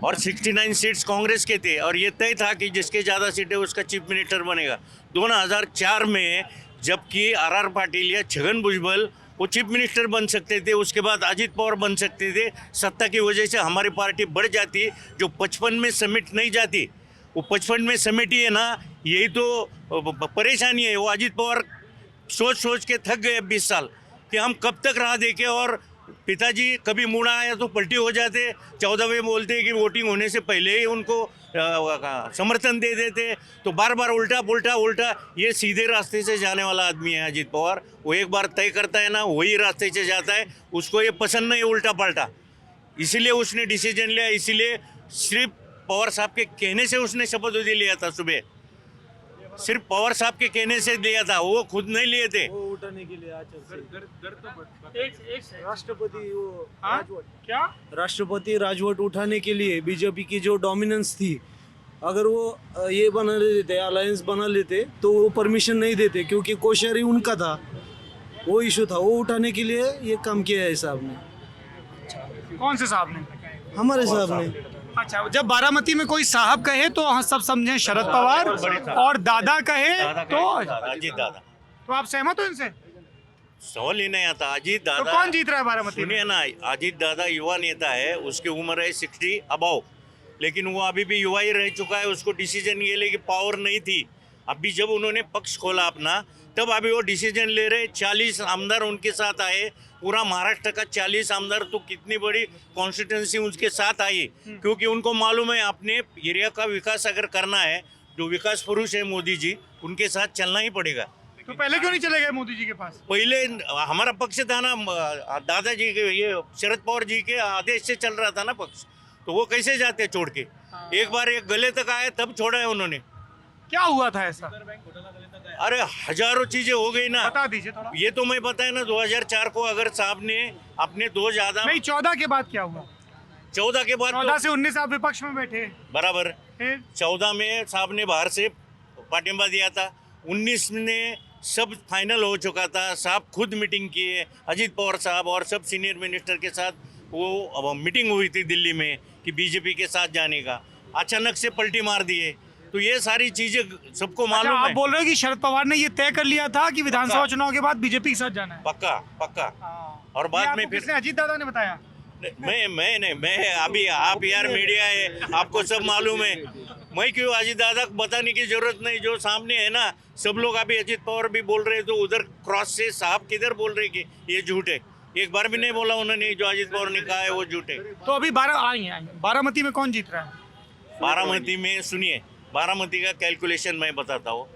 और 69 सीट्स कांग्रेस के थे, और ये तय था कि जिसके ज़्यादा सीटें उसका चीफ मिनिस्टर बनेगा। 2004 में जबकि RR पाटिल या छगन भुजबल वो चीफ मिनिस्टर बन सकते थे, उसके बाद अजीत पवार बन सकते थे, सत्ता की वजह से हमारी पार्टी बढ़ जाती, जो 55 में समेट नहीं जाती, वो 55 में समेटी है ना, यही तो परेशानी है। वो अजीत पवार सोच के थक गए 20 साल कि हम कब तक राह देखें और पिताजी कभी मुड़ा आया तो पलटी हो जाते, 14 में बोलते कि वोटिंग होने से पहले ही उनको समर्थन दे देते, तो बार बार उल्टा पुल्टा उल्टा। ये सीधे रास्ते से जाने वाला आदमी है अजीत पवार। वो एक बार तय करता है ना, वही रास्ते से जाता है। उसको ये पसंद नहीं उल्टा पलटा, इसीलिए उसने डिसीजन लिया। इसीलिए सिर्फ पवार साहब के कहने से उसने शपथ लिया था सुबह, सिर्फ पवार साहब के कहने से लिया था, वो खुद नहीं लिए थे। वो उठाने के लिए राष्ट्रपति क्या राष्ट्रपति राजवट उठाने के लिए बीजेपी की जो डोमिनेंस थी, अगर वो ये बना लेते, अलायंस बना लेते, तो वो परमिशन नहीं देते, क्योंकि कोशर ही उनका था, वो इशू था। वो उठाने के लिए ये काम किया है साहब ने। कौन से साहब ने? हमारे साहब ने। अच्छा, जब बारामती में कोई साहब कहे तो हम सब समझे शरद पवार, और दादा कहे तो अजीत दादा। तो आप सहमत हो इनसे? सवाल ही नहीं आता। अजीत तो दादा कौन जीत रहा है बारामती में? सुनिए ना, अजीत दादा युवा नेता है, उसकी उम्र है 60 अबाव, लेकिन वो अभी भी युवा ही रह चुका है। उसको डिसीजन ये ले कि पावर नहीं थी। अभी जब उन्होंने पक्ष खोला अपना, तब अभी वो डिसीजन ले रहे। 40 आमदार उनके साथ आए, पूरा महाराष्ट्र का 40 आमदार, तो कितनी बड़ी कॉन्स्टिट्यूंसी उनके साथ आई, क्योंकि उनको मालूम है अपने एरिया का विकास अगर करना है, जो विकास पुरुष है मोदी जी, उनके साथ चलना ही पड़ेगा। तो पहले क्यों नहीं चले गए मोदी जी के पास? पहले हमारा पक्ष था ना, दादाजी के, ये शरद पवार जी के आदेश से चल रहा था ना पक्ष, तो वो कैसे जाते छोड़ के? एक बार एक गले तक आए तब छोड़ा है उन्होंने। क्या हुआ था ऐसा? अरे हजारों चीजें हो गई ना, बता दीजिए थोड़ा। ये तो मैं बताया ना, 2004 को अगर साहब ने अपने 2 ज्यादा नहीं, 14 के बाद क्या हुआ? 14 के बाद 14 से 19 आप विपक्ष में बैठे, बराबर। फिर 14 में साहब ने बाहर से पाटिंबा दिया था, 19 में सब फाइनल हो चुका था। साहब खुद मीटिंग किए, अजीत पवार साहब और सब सीनियर मिनिस्टर के साथ वो मीटिंग हुई थी दिल्ली में कि बीजेपी के साथ जाने का। अचानक से पलटी मार दिए, तो ये सारी चीजें सबको मालूम आप है। बोल रहे हो कि शरद पवार ने ये तय कर लिया था कि विधानसभा चुनाव के बाद बीजेपी के साथ जाना है? पक्का पक्का। और ये बाद आपको में फिर किसने, अजीत दादा ने बताया? मैं अभी आप यार मीडिया है, आपको सब मालूम है। मैं क्यों अजीत दादा को बताने की जरूरत नहीं, जो सामने है ना। सब लोग अभी अजीत पवार भी बोल रहे, तो उधर क्रॉस से साहब किधर बोल रहे कि ये झूठ है। एक बार भी नहीं बोला उन्होंने, जो अजीत पवार ने कहा है वो झूठ है। तो अभी आएंगे बारामती में कौन जीत रहा है? बारामती में सुनिए, बारामती का कैलकुलेशन मैं बताता हूँ।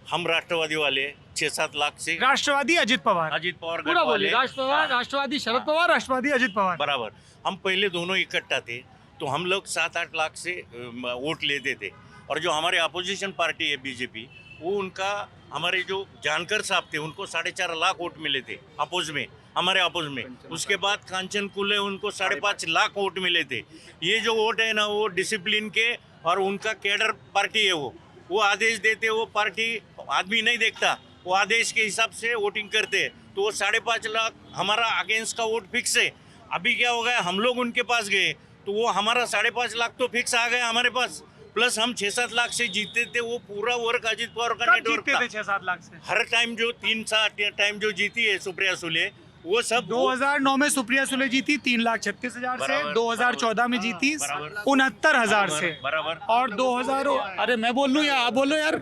हम राष्ट्रवादी वाले 6-7 लाख से, राष्ट्रवादी अजीत पवार, अजीत पवार पूरा गढ़ बोलिए। वाले, राष्ट्रवादी शरद पवार, राष्ट्रवादी अजीत पवार, बराबर। हम पहले दोनों इकट्ठा थे, तो हम लोग 7-8 लाख से वोट लेते थे। और जो हमारे अपोजिशन पार्टी है बीजेपी, वो उनका, हमारे जो जानकर साहब थे, उनको 4.5 लाख वोट मिले थे अपोज में, हमारे अपोज में। उसके बाद कांचन कुले, उनको 5.5 लाख वोट मिले थे। ये जो वोट है ना, वो डिसिप्लिन के और उनका कैडर पार्टी है। वो आदेश देते, वो पार्टी आदमी नहीं देखता, वो आदेश के हिसाब से वोटिंग करते। तो वो 5.5 लाख हमारा अगेंस्ट का वोट फिक्स है। अभी क्या हो गया, हम लोग उनके पास गए, तो वो हमारा 5.5 लाख तो फिक्स आ गया हमारे पास, प्लस हम 6-7 लाख से जीते थे। वो पूरा वर्क अजीत पवार का नेटवर्क जीतते था। थे 6-7 लाख से? हर टाइम जो 3-7 टाइम जो जीती है सुप्रिया सुले, वो सब 2009 में सुप्रिया सुले जीती 3,36,000 से, बराबर, 2014 में जीती बराबर, 69,000 से, बराबर। और 2000, अरे मैं बोल लूँ या आप बोलो यार,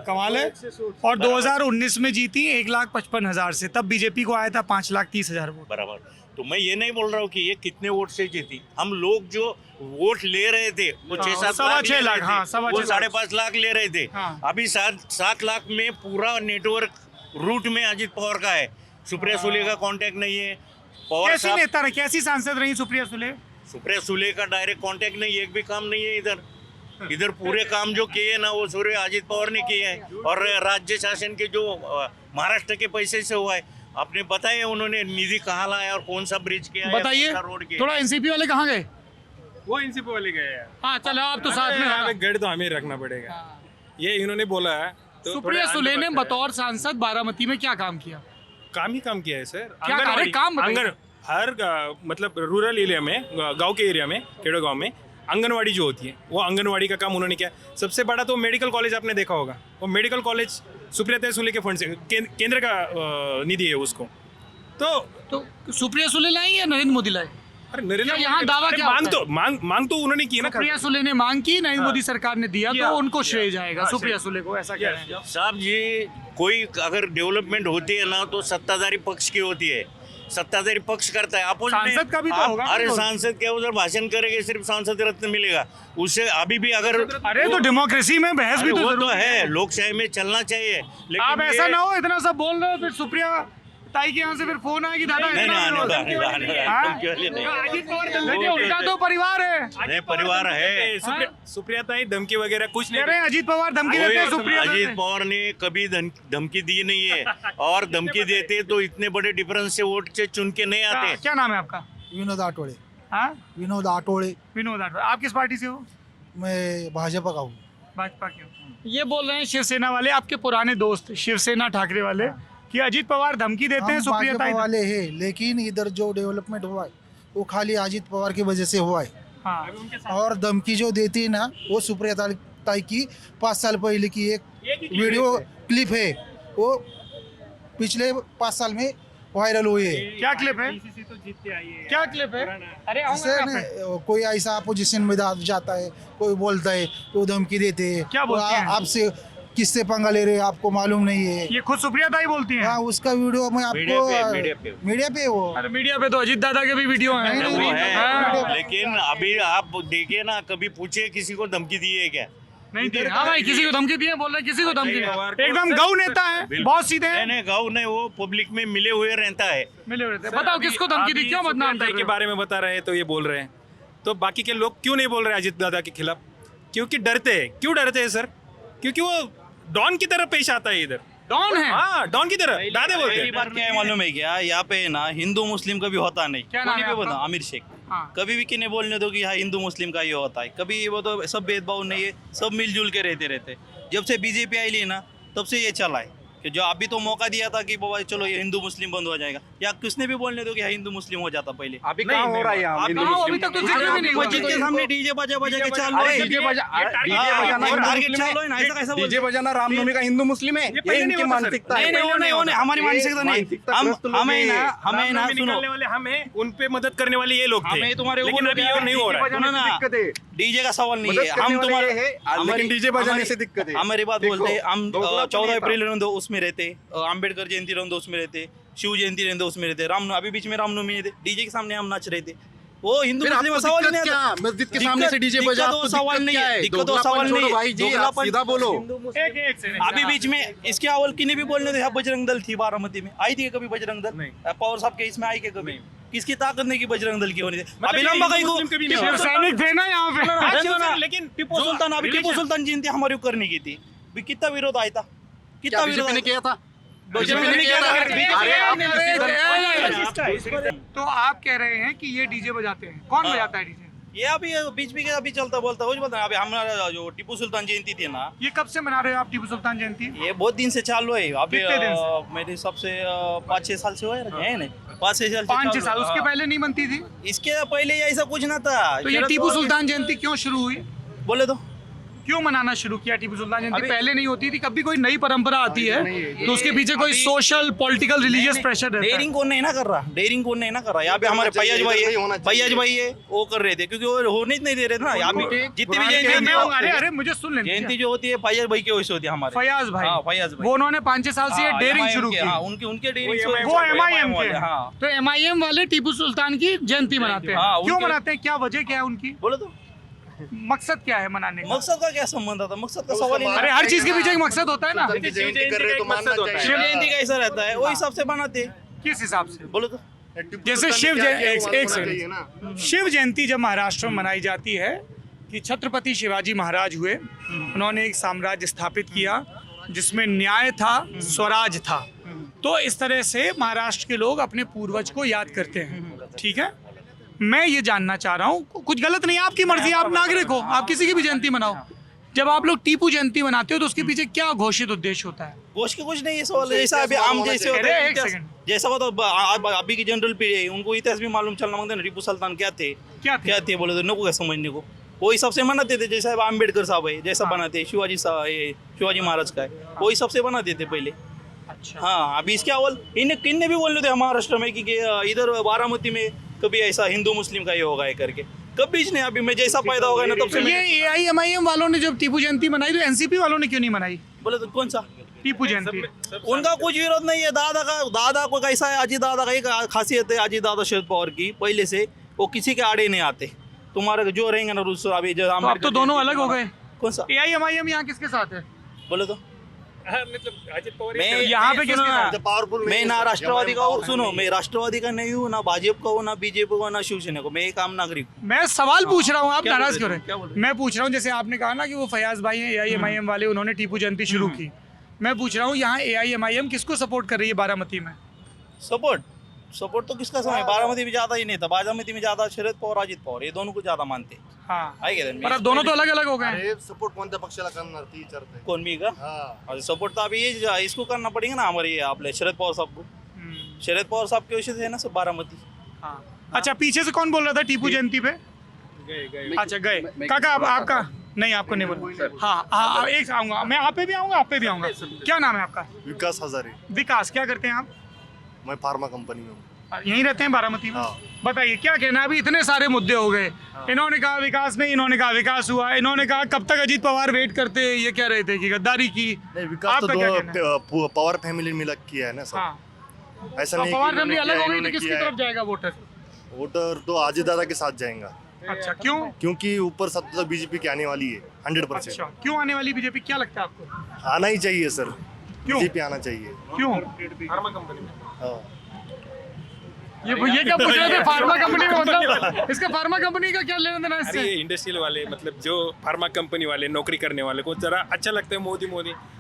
कमाल है। और 2019 में जीती 1,55,000 से, तब बीजेपी को आया था 5,30,000 वोट। बराबर। तो मैं ये नहीं बोल रहा हूँ कि ये कितने वोट से जीती। हम लोग जो वोट ले रहे थे वो 6-7 6 लाख, हाँ, 5.5 लाख ले रहे थे। हाँ। अभी 7 लाख में पूरा नेटवर्क रूट में अजीत पवार का है। सुप्रिया सुले का कांटेक्ट नहीं है। पवार कैसी साहब, नेता रही, कैसी सांसद रही सुप्रिया सुले? सुप्रिया सुले का डायरेक्ट कांटेक्ट नहीं, एक भी काम नहीं है इधर पूरे काम जो किए ना, वो सूर्य अजीत पवार ने किए हैं। और राज्य शासन के जो महाराष्ट्र के पैसे से हुआ है, आपने बताया उन्होंने निधि कहाँ लाया और कौन सा ब्रिज किया है, बताइए कौन सा रोड किया। थोड़ा। एनसीपी वाले कहाँ गए? वो इनसे वाले गए यार। हाँ चलो, आप तो साथ में यहाँ हो पे ना। गढ़ तो हमें रखना पड़ेगा। ये इन्होंने बोला है तो सुप्रिया थोड़े सुले ने आंदोलन बतौर सांसद बारामती में क्या काम किया? काम ही काम किया है सर। क्या कार्य, काम बताइए। हर मतलब रूरल एरिया में, गांव के एरिया में, खेड़ो गांव में आंगनवाड़ी जो होती है, वो आंगनवाड़ी का काम उन्होंने किया। सबसे बड़ा तो मेडिकल कॉलेज आपने देखा होगा, वो मेडिकल कॉलेज सुप्रिया सुले के फंड से, केंद्र का निधि है उसको। तो सुप्रिया सुले लाई या नरेंद्र मोदी लाए? अरे नरेंद्र क्या यहाँ दावा क्या मांग होता है? तो मांग तो उन्होंने की ना। सुप्रिया सुले ने मांग की, नरेंद्र मोदी सरकार ने दिया, किया, तो उनको श्रेय किया। जाएगा हाँ, सुप्रिया श्रेय। सुले को, ऐसा कह रहे हैं। साहब जी, कोई अगर डेवलपमेंट होती है ना, तो सत्ताधारी पक्ष की होती है। सत्ताधारी पक्ष करता है अपोजिट सांसद का भी तो होगा ना अरे रोल। सांसद क्या उधर भाषण करेंगे सिर्फ सांसद रत्न मिलेगा उससे अभी भी अगर अरे तो डेमोक्रेसी में बहस भी अरे तो वो तो जरूरी है लोकशाही में चलना चाहिए लेकिन आप ऐसा ये- ना हो इतना सब बोल रहे हो फिर सुप्रिया ताई के यहाँ से फिर फोन आया कि दादा नहीं इतना नहीं विरोध। आने दो, आने दो, हाँ? धमकी वाली नहीं। अजीत पवार नहीं, उनका तो परिवार है नहीं परिवार है सुप्रिया ताई धमकी वगैरह कुछ कह नहीं रहे हैं अजीत पवार धमकी देते हैं सुप्रिया अजीत को। पवार ने कभी धमकी दी नहीं है और धमकी देते तो इतने बड़े डिफरेंस से वोट से चुन के नहीं आते क्या नाम है आपका? विनोद आठवड़े। हाँ विनोद आठवड़े। विनोद राठौड़। आप किस पार्टी से हो? मैं भाजपा का हूँ। भाजपा के हो। ये बोल रहे हैं शिवसेना वाले आपके पुराने दोस्त शिवसेना ठाकरे वाले कि अजीत पवार धमकी देते हैं सुप्रिया ताई वाले हैं, लेकिन इधर जो डेवलपमेंट हुआ है वो खाली अजीत पवार की वजह से हुआ है। हाँ और धमकी जो देती है ना वो सुप्रिया ताई की 5 साल पहले की एक वीडियो क्लिप है, वो पिछले 5 साल में वायरल हुई है। क्या क्लिप है? क्या क्लिप है? अरे आऊंगा जिससे यहाँ पे। न, कोई ऐसा अपोजिशन में जाता है, कोई बोलता है तो धमकी देते हैं। क्या बोलते हैं? आपसे किससे पंगा ले रहे हैं आपको मालूम नहीं है। ये खुद सुप्रिया ताई बोलती हैं। हाँ उसका वीडियो मैं आपको मीडिया पे वो अरे मीडिया पे तो अजीत दादा के भी वीडियो हैं। नहीं, वो हाँ। है लेकिन अभी आप देखिए ना कभी पूछिए किसी को धमकी दी है क्या नहीं दी। हाँ भाई किसी को धमकी दी है बोल रहे किसी को धमकी दी। एकदम गौ नेता है बहुत सीधे हैं। नहीं गाँव नहीं वो पब्लिक में मिले हुए रहता है मिले हुए थे। बताओ किसको धमकी दी क्यों बदनाम कर के रहे हो? बारे में बता रहे हैं तो ये बोल रहे हैं तो बाकी के लोग क्यों नहीं बोल रहे अजीत दादा के खिलाफ क्योंकि डरते हैं क्यों डरते हैं सर क्योंकि वो डॉन की तरह पेश आता है इधर डॉन है? हाँ डॉन की तरह दादे बोलते पहली हैं बात क्या है मालूम है क्या यहाँ पे ना हिंदू मुस्लिम कभी होता नहीं। क्या नाम है कोई भी आपका? बता आमिर शेख। हाँ। कभी भी किन्हें बोलने दो कि हाँ हिंदू मुस्लिम का ये होता है कभी वो तो सब भेदभाव नहीं है सब मिलजुल के रहते जब से बीजेपी आई ली ना तब से ये चला है कि जो अभी तो मौका दिया था कि बाबा चलो ये हिंदू मुस्लिम बंद हो जाएगा या किसने भी बोलने दो कि हाँ हिंदू मुस्लिम हो जाता पहले अभी कहाँ हो रहा है यहाँ हिंदू कहाँ हो? मुस्लिम? अभी तक तो जिक्र भी नहीं हुआ। मस्जिद के सामने डीजे बजा के चाल अरे डीजे बजाना हिंदू टारगेट मुस्लिम चालो है ना ऐसा कैसा है, डीजे बजाना रामनवमी का हिंदू मुस्लिम है, ये इनकी मानसिकता है। नहीं नहीं वो नहीं हमारी मानसिकता नहीं हमें ना सुनो निकालने वाले हमें उन पे मदद करने वाले ये लोग थे हमें तुम्हारे लेकिन अभी ये नहीं हो रहा है सुनो ना दिक्कत है, डीजे का सवाल नहीं मदद है करने हम वाले तुम्हारे ये है, लेकिन डीजे बजाने से दिक्कत है। हमारी बात देखो, बोलते हैं हम दोगला तो 14 नहीं अप्रैल रहने दो उसमें रहते अम्बेडकर जयंती रहने दो उसमें रहते शिव जयंती रहने दो उसमें रहते अभी बीच में रामनवमी थे डीजे के सामने हम नाच रहे थे वो हिंदू फिर मुस्लिम आपको सवाल ही दिक्कत नहीं क्या? आता मस्जिद के सामने से डीजे बजा, दिक्कत वो आपको सवाल दिक्कत नहीं क्या है है? दिक्कत वो दोगलापन सवाल छोड़ो नहीं भाई है जी, आप दोगलापन- सीधा बोलो। एक सेकंड। अभी बीच में इसके अवल किन्हीं भी बोलने थे बजरंग दल थी बारामती में आई थी कभी बजरंग दल पवार साहब के इसमें आई के कभी किसकी ताकत नहीं की बजरंग दल की होनी थी अभी लंबा कहीं को शिव सैनिक थे ना यहाँ पे। लेकिन टिप्पू सुल्तान अभी टिप्पू सुल्तान जयंती हमारे ऊपर करने की थी भी कितना विरोध आया था कितना क्या विरोध बीजेपी ने किया था? बजरंग बीजेपी दल ने ने किया था? किया था। अरे आप तो आप कह रहे हैं कि ये डीजे बजाते हैं कौन बजाता है डीजे? ये अभी बीच में अभी चलता बोलता हो बता अभी हमारा जो टिप्पू सुल्तान जयंती थी ना ये कब से मना रहे हो आप टिप्पू सुल्तान जयंती? ये बहुत दिन से चालू है अभी कितने दिन से? मेरे हिसाब से 5-6 साल से हुआ है नहीं 5-6 साल से 5-6 चालू साल है। उसके हाँ। पहले नहीं बनती थी? इसके पहले ये ऐसा कुछ ना था तो ये शरद टीपू पवार- सुल्तान जयंती क्यों शुरू हुई? बोले तो क्यों मनाना शुरू किया टीपू सुल्तान जयंती? अभी- पहले नहीं होती थी कभी कोई नई परंपरा आती है तो उसके पीछे कोई सोशल पॉलिटिकल रिलीजियस प्रेशर रहता है। डेयरिंग कौन नहीं ना कर रहा डेयरिंग कौन नहीं ना कर रहा यहाँ पे हमारे फैयाज भाई है फैयाज भाई है वो कर रहे थे क्योंकि वो होने ही नहीं दे रहे थे ना यहाँ पे जितनी भी अरे जयंती अरे मुझे सुन लेने जयंती जो होती है फैयाज भाई की वजह से होती है हमारे फयाज भाई हाँ फैयाज भाई वो उन्होंने 5-6 साल से ये डेयरिंग MIM शुरू के, की। हाँ उनके उनके डेयरिंग वो MIM के हाँ तो MIM वाले टीपू सुल्तान की जयंती मनाते हाँ, हैं। क्यों उनके- मनाते हैं? क्या वजह क्या है उनकी? बोले तो मकसद क्या है मनाने का? मकसद का क्या संबंध आता मकसद का सवाल ही नहीं अरे हर चीज के पीछे एक मकसद होता है ना। जयंती कर रहे तो मानना शिव चाहिए। जयंती का ऐसा रहता है वो हिसाब से बनाते हैं। किस हिसाब से? बोलो तो जैसे शिव जयंती एक चाहिए सेकंड ना। शिव जयंती जब महाराष्ट्र में मनाई जाती है कि छत्रपति शिवाजी महाराज हुए उन्होंने एक साम्राज्य स्थापित किया जिसमें न्याय था स्वराज था तो इस तरह से महाराष्ट्र के लोग अपने पूर्वज को याद करते हैं। ठीक है मैं ये जानना चाह रहा हूँ कुछ गलत नहीं आपकी मर्जी आप नागरिक हो आप किसी की भी जयंती मनाओ जब आप लोग टीपू जयंती मनाते हो तो उसके पीछे क्या घोषित उद्देश्य होता है? गोश के कुछ नहीं है सवाल जैसा अभी आम जैसे होता अरे है एक इतिहास- सेकंड। जैसा होता अभी की जनरल पीढ़ी है उनको इतिहास भी मालूम चलना मांगते ना टीपू सुल्तान क्या थे क्या थे? बोले तो नको क्या समझने को वो हिसाब से बनाते थे जैसा अम्बेडकर साहब है जैसा बनाते शिवाजी महाराज का है वो हिसाब से बनाते थे पहले। अच्छा हाँ अभी इसके अवल इन्हें किन्ने भी बोलने थे महाराष्ट्र में कि इधर बारामती में कभी ऐसा हिंदू मुस्लिम का ये होगा है करके कभी नहीं अभी मैं जैसा पैदा होगा ना तब से ये AIMIM वालों ने जब टीपू जयंती मनाई तो एनसीपी वालों ने क्यों नहीं मनाई? बोले तो कौन सा टीपू जयंती उनका कुछ विरोध नहीं है। दादा को कैसा है, अजीत दादा का एक खासियत है अजीत दादा शरद पवार की, पहले से वो किसी के आड़े नहीं आते। तुम्हारे जो रहेंगे ना रूस अभी जो तो अब तो दोनों अलग हो गए। कौन सा AIMIM यहाँ किसके साथ है? बोले तो मतलब अजित पवार मैं यहाँ पे किसके साथ? पावरफुल मैं ना राष्ट्रवादी का हूँ, सुनो मैं राष्ट्रवादी का नहीं हूँ, ना भाजपा का हूँ, ना बीजेपी का, ना शिवसेना को। मैं एक आम नागरिक हूँ। मैं सवाल पूछ रहा हूँ, आप क्या नाराज बोल क्यों रहे थे? क्या बोल रहे? रहे मैं पूछ रहा हूँ, जैसे आपने कहा ना कि वो फयाज भाई हैं AIMIM वाले, उन्होंने टीपू जयंती शुरू की। मैं पूछ रहा हूँ यहाँ AIMIM किसको सपोर्ट कर रही है बारामती में? सपोर्ट तो किसका समय, बारामती में ज्यादा ही नहीं था, बारामती में ज्यादा शरद पवार अजित पवार ये दोनों को ज्यादा मानते। हाँ, आहे का पर अब दोनों तो अलग अलग हो गए। सपोर्ट कोणत्या पक्षाला करणार ती विचारते. कौन मी का सपोर्ट तो अभी ये इसको करना पड़ेगा ना, हमारे ये आपले शरद पवार साहब को। शरद पवार साहब के वजह से है ना सब बारामती। हाँ। अच्छा, पीछे से कौन बोल रहा था टीपू जयंती पे? अच्छा गए काका, आपका नहीं, आपको नहीं बोला। हाँ हाँ, एक आऊंगा मैं, आप पे भी आऊंगा, आप पे भी आऊंगा। क्या नाम है आपका? विकास हजारे. विकास, क्या करते हैं आप? मैं फार्मा कंपनी में हूँ. यहीं रहते हैं बारामती में? हाँ. बताइए क्या कहना है? अभी इतने सारे मुद्दे हो गए। इन्होंने कहा विकास नहीं, इन्होंने कहा विकास हुआ, इन्होंने कहा कब तक अजीत पवार वेट करते, ये कह रहे थे कि गद्दारी की। नहीं, विकास आपका तो क्या कहना है? दो पवार फैमिली मिला किया है ना सर. हाँ, ऐसा तो नहीं पवार कि फैमिली इन्होंने अलग किया, हो गई तो इन्होंने किसकी किया तरफ है. जाएगा वोटर? वोटर तो अजीत दादा के साथ जाएगा. अच्छा, क्यों? क्योंकि ऊपर सत्ता तो बीजेपी की आने वाली है 100%. अच्छा, क्यों आने वाली बीजेपी, क्या लगता है आपको? आना ही चाहिए सर. क्यों? बीजेपी आना चाहिए. क्यों? फार्मा कंपनी में हाँ. ये क्या पूछ रहे थे फार्मा कंपनी में? मतलब इसका फार्मा कंपनी का क्या लेना देना अरे इससे? ये इंडस्ट्रियल वाले, मतलब जो फार्मा कंपनी वाले, नौकरी करने वाले को जरा अच्छा लगता है मोदी।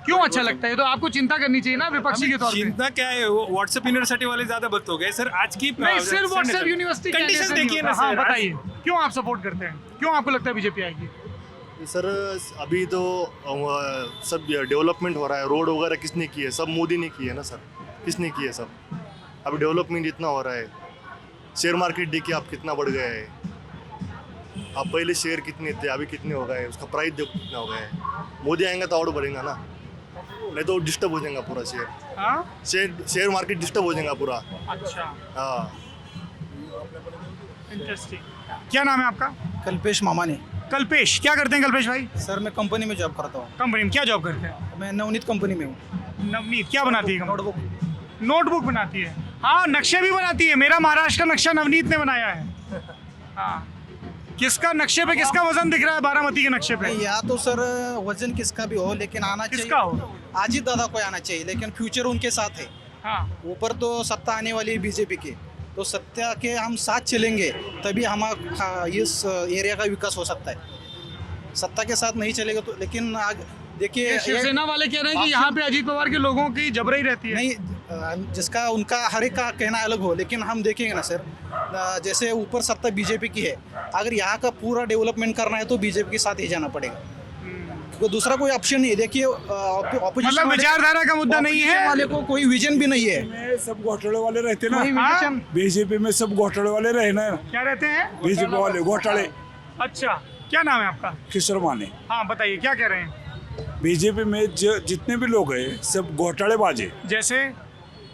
क्यों अच्छा लगता है? तो आपको चिंता करनी चाहिए ना विपक्षी के तौर पे। चिंता क्या है, वो व्हाट्सएप यूनिवर्सिटी वाले ज्यादा भक्त हो गए सर आज की। नहीं, सिर्फ व्हाट्सएप यूनिवर्सिटी कंडीशन देखिए ना हाँ, सर। बताइए क्यों आप सपोर्ट करते हैं? क्यों आपको लगता है बीजेपी आएगी? सर अभी तो सब डेवलपमेंट हो रहा है. रोड वगैरह किसने की है? सब मोदी ने की है ना सर. किसने की है? सब. अभी डेवलपमेंट इतना हो रहा है. शेयर मार्केट देखिए आप कितना बढ़ गया है. आप पहले शेयर कितने थे, अभी कितने हो गए, उसका प्राइस देखो कितना हो गया है. मोदी आएंगे तो और बढ़ेगा ना, नहीं तो डिस्टर्ब हो जाएगा पूरा शेयर. हाँ? शेयर मार्केट डिस्टर्ब हो जाएगा पूरा. अच्छा, हाँ. इंटरेस्टिंग. क्या नाम है आपका? कल्पेश मामाने। कल्पेश, क्या करते हैं कल्पेश भाई? सर मैं कंपनी में जॉब करता हूँ। कंपनी में क्या जॉब करते हैं? मैं नवनीत कंपनी में हूँ। नवनीत क्या बनाती है? नोटबुक। नोटबुक बनाती है। हाँ, नक्शे भी बनाती है। मेरा महाराष्ट्र का नक्शा नवनीत ने बनाया है। हाँ, किसका नक्शे पे किसका वजन दिख रहा है बारामती के नक्शे पे? या तो सर वजन किसका भी हो, लेकिन आना चाहिए। किसका हो? अजीत दादा को आना चाहिए, लेकिन फ्यूचर उनके साथ है। हाँ, ऊपर तो सत्ता आने वाली है बीजेपी की, तो सत्ता के हम साथ चलेंगे तभी हमारा इस एरिया का विकास हो सकता है। सत्ता के साथ नहीं चलेगा तो, लेकिन देखिए शिवसेना वाले कह रहे हैं कि यहाँ पे अजीत पवार के लोगों की जबरई रहती है। नहीं, जिसका उनका हर एक का कहना अलग हो, लेकिन हम देखेंगे ना सर, जैसे ऊपर सत्ता बीजेपी की है, अगर यहाँ का पूरा डेवलपमेंट करना है तो बीजेपी के साथ ही जाना पड़ेगा। तो दूसरा कोई ऑप्शन नहीं है। देखिए मतलब विचारधारा का मुद्दा नहीं है, वाले को कोई विजन भी नहीं है। सब घोटाले वाले रहते ना, हाँ? बीजेपी में सब घोटाले वाले रहे ना, क्या रहते हैं? बीजेपी वाले घोटाले। अच्छा, क्या नाम है आपका? किशोर माने। हाँ, बताइए क्या कह रहे हैं? बीजेपी में जितने भी लोग हैं सब घोटालेबाज है। जैसे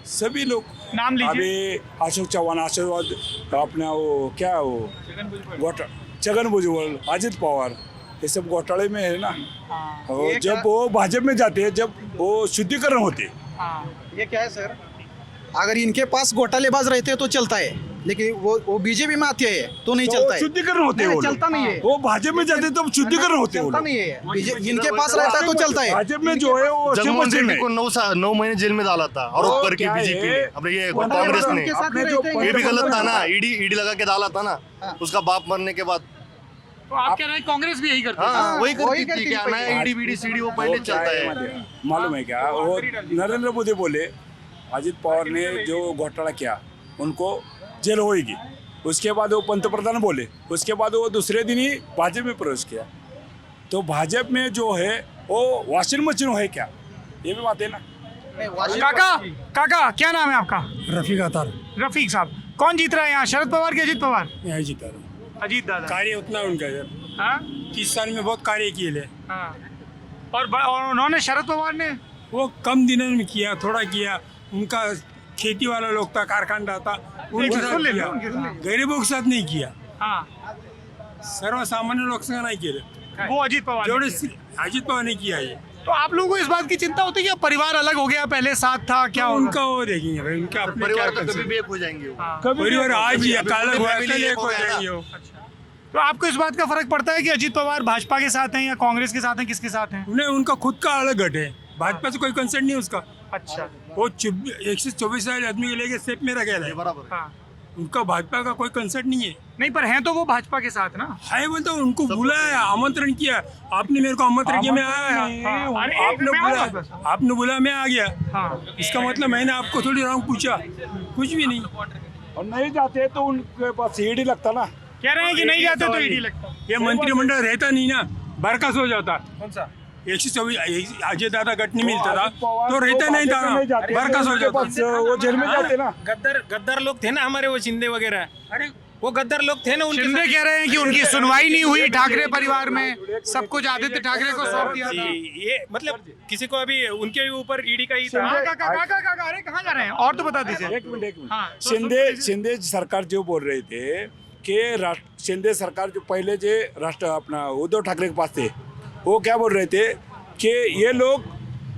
सभी लोग नाम लीजिए। अभी अशोक चौहान, अपना वो क्या वो छगन भुजबल, अजित पवार, ये सब घोटाले में है ना। और जब वो भाजपा में जाते हैं, जब वो शुद्धिकरण होते। ये क्या है सर, अगर इनके पास घोटालेबाज रहते हैं तो चलता है, लेकिन वो बीजेपी में आते हैं तो नहीं चलता है। शुद्धिकरण होते हैं, चलता नहीं है। वो भाजपा में जाते तो शुद्धिकरण होते हैं। नहीं है, जिनके पास रहता है तो चलता है। भाजपा में जो है वो जगमोहन रेड्डी को 9 महीने जेल में डाला था आरोप करके क्या है? बीजेपी ने. अब ये कांग्रेस ने, ये भी गलत था ना. ईडी लगा के डाला था ना उसका बाप मरने के बाद. तो आप कह रहे हैं कांग्रेस भी यही करती है? हाँ, वही करती थी. क्या नया ईडी बीडी सीडी वो पहले चलता है. मालूम है क्या, वो नरेंद्र मोदी बोले अजित पवार ने जो घोटाला किया उनको जेल होएगी। उसके बाद वो पंतप्रधान बोले, उसके बाद वो दूसरे दिन ही भाजपा में प्रवेश किया। तो भाजपा में जो है वो वॉशिंग मशीन है क्या, ये भी बात है ना। काका क्या नाम है आपका? रफीक अतार। रफीक साहब, कौन जीत रहा है यहाँ, शरद पवार के अजित पवार? यही जीता अजीत दादा। कार्य उतना उनका सर, हाँ? 30 साल में बहुत कार्य किए। हाँ, और उन्होंने शरद पवार ने वो कम दिनों में किया, थोड़ा किया। उनका खेती वाला लोग था, कारखाना था, उनके साथ किया, गरीबों के साथ नहीं किया। हाँ, सर्वसामान्य लोग से नहीं किया। वो अजीत पवार ने जेवढे किया। अजित पवार ने किया है, तो आप लोगों को इस बात की चिंता होती है कि परिवार अलग हो गया, पहले साथ था, क्या होगा? उनका वो देखेंगे भाई, उनका अपने परिवार क्या तो कभी भी एक हो जाएंगे वो। परिवार आज ही अलग हुआ, family कल एक एक हो हो गया। जाएंगे वो। तो आपको इस बात का फर्क पड़ता है कि अजीत पवार भाजपा के साथ हैं या कांग्रेस के साथ हैं, किसके साथ हैं? उन्हें उनका खुद का अलग गट है, भाजपा से कोई कंसर्न नहीं है उसका। अच्छा, वो 124 वाले आदमी को लेके स्टेप में रखेला है, बराबर हाँ। उनका भाजपा का कोई कंसर्न नहीं है। नहीं, पर हैं तो वो भाजपा के साथ ना। है वो तो उनको बुलाया, आमंत्रण किया, आपने मेरे को आमंत्रण किया, मैं आया। आपने बुलाया, मैं आ गया। इसका मतलब मैंने आपको थोड़ी रॉन्ग पूछा, कुछ भी नहीं। और नहीं जाते तो उनके पास सीढ़ी लगता ना। कह रहे हैं कि नहीं जाते तो ईडी लगता। ये मंत्रिमंडल रहता नहीं ना, बरकस हो जाता। कौन सा? 124 अजय दादा गट नहीं मिलता था तो रहता नहीं था, बरकस हो जाता। वो जेल में जाते ना। गद्दार लोग थे ना हमारे, वो शिंदे वगैरह, अरे वो गद्दार लोग थे ना। उनके शिंदे कह रहे हैं कि उनकी सुनवाई नहीं हुई ठाकरे परिवार में, सब कुछ आदित्य ठाकरे को सौंप दिया था। ये मतलब किसी को अभी उनके ऊपर ईडी का ही था। काका, अरे कहाँ जा रहे हैं और तो बता दीजिए। एक मिनट, शिंदे सरकार जो बोल रहे थे कि शिंदे सरकार जो पहले जो अपना उद्धव ठाकरे के पास थे, वो क्या बोल रहे थे कि ये लोग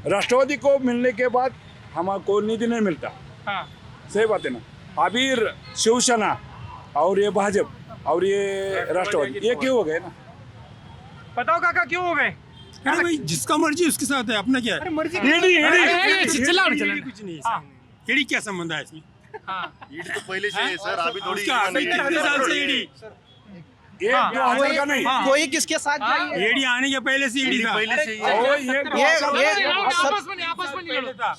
राष्ट्रवादी को मिलने के बाद हमको निधि नहीं मिलता। सही बात है ना। अभी शिवसेना और ये भाजपा और ये राष्ट्रवादी ये क्यों हो गए ना? बताओ काका क्यों हो गए? अरे भाई जिसका मर्जी उसके साथ है, अपना क्या है? मर्जी कुछ नहीं, ईडी क्या संबंध है इसमें? ईडी तो पहले से है सर, अभी थोड़ी उसका अभी कितने साल से ईडी? ये 2000 का नहीं, कोई किसके साथ जाइए, ईडी आने के पहले से ईडी था। पहले से ही आपस में नहीं लड़ता।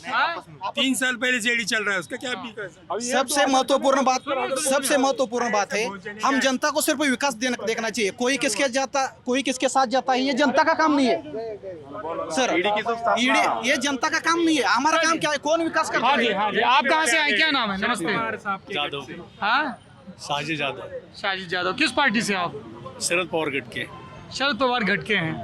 3 साल पहले से ईडी चल रहा है, उसका क्या भी सबसे महत्वपूर्ण बात है, हम जनता को सिर्फ विकास देखना चाहिए। कोई किसके साथ जाता है, ये जनता का काम नहीं है सर। ईडी ये जनता का काम नहीं है, हमारा काम क्या है? कौन विकास करता है? हाँ जी, आप कहाँ से आए, क्या नाम है? नमस्ते। जादव, हाँ, साजिद जादव, साजिद यादव। किस पार्टी से आप? शरद पवार गट के। शरद पवार गट के हैं।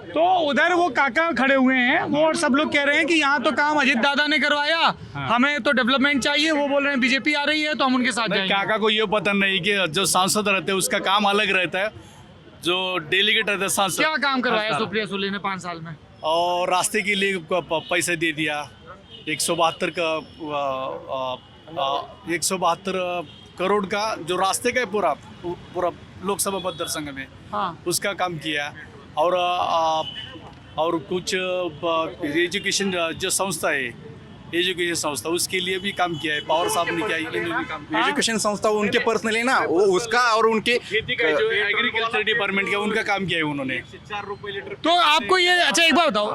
तो उधर वो काका खड़े हुए हैं, वो और सब लोग कह रहे हैं कि यहाँ तो काम अजीत दादा ने करवाया, हमें तो डेवलपमेंट चाहिए। वो बोल रहे हैं बीजेपी आ रही है तो हम उनके साथ जाएंगे। काका को ये पता नहीं कि जो सांसद रहते हैं उसका काम अलग रहता है, जो डेलीगेट रहता है सांसद। क्या काम करवाया सुप्रिया सुले ने 5 साल में? और रास्ते के लिए पैसे दे दिया, 172 का 172 करोड़ का जो रास्ते का है पूरा लोकसभा मतदार संघ में, उसका काम किया। और कुछ एजुकेशन जो संस्था है, एजुकेशन संस्था, उसके लिए भी काम किया है। पावर साहब ने किया, इन्होंने काम किया। एजुकेशन संस्था उनके पर्सनली ना, वो उसका और उनके खेती का जो एग्रीकल्चर डिपार्टमेंट का उनका काम किया है उन्होंने। 4 रुपये लीटर। तो आपको ये अच्छा एक बात बताओ,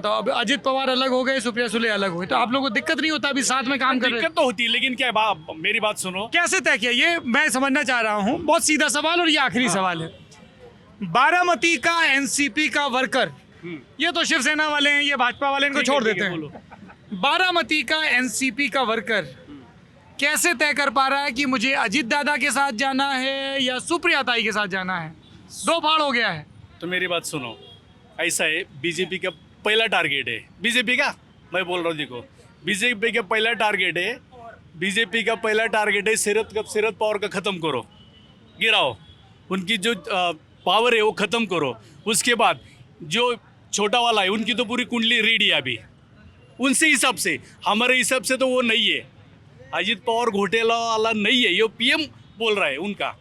अब अजीत पवार अलग हो गए, सुप्रिया सुले अलग हुई, तो आप लोगों को दिक्कत नहीं होता? अभी साथ में काम कर रहे हैं। दिक्कत तो होती है, लेकिन क्या है, मेरी बात सुनो। कैसे तय किया ये मैं समझना चाह रहा हूँ। बहुत सीधा सवाल और ये आखिरी सवाल है। बारामती का एनसीपी का वर्कर, ये तो शिवसेना वाले हैं, ये भाजपा वाले, इनको छोड़ देते हैं। बारामती का एनसीपी का वर्कर कैसे तय कर पा रहा है कि मुझे अजीत दादा के साथ जाना है या सुप्रिया ताई के साथ जाना है? 2 फाड़ हो गया है। तो मेरी बात सुनो, ऐसा है, बीजेपी का पहला टारगेट है, बीजेपी का मैं बोल रहा हूँ, देखो बीजेपी का पहला टारगेट है, बीजेपी का पहला टारगेट है शरद पवार का ख़त्म करो, गिराओ, उनकी जो पावर है वो ख़त्म करो। उसके बाद जो छोटा वाला है उनकी तो पूरी कुंडली रेडी है अभी, उनसे हिसाब से, हमारे हिसाब से तो वो नहीं है। अजीत पवार घोटाला वाला नहीं है, ये पीएम बोल रहा है। उनका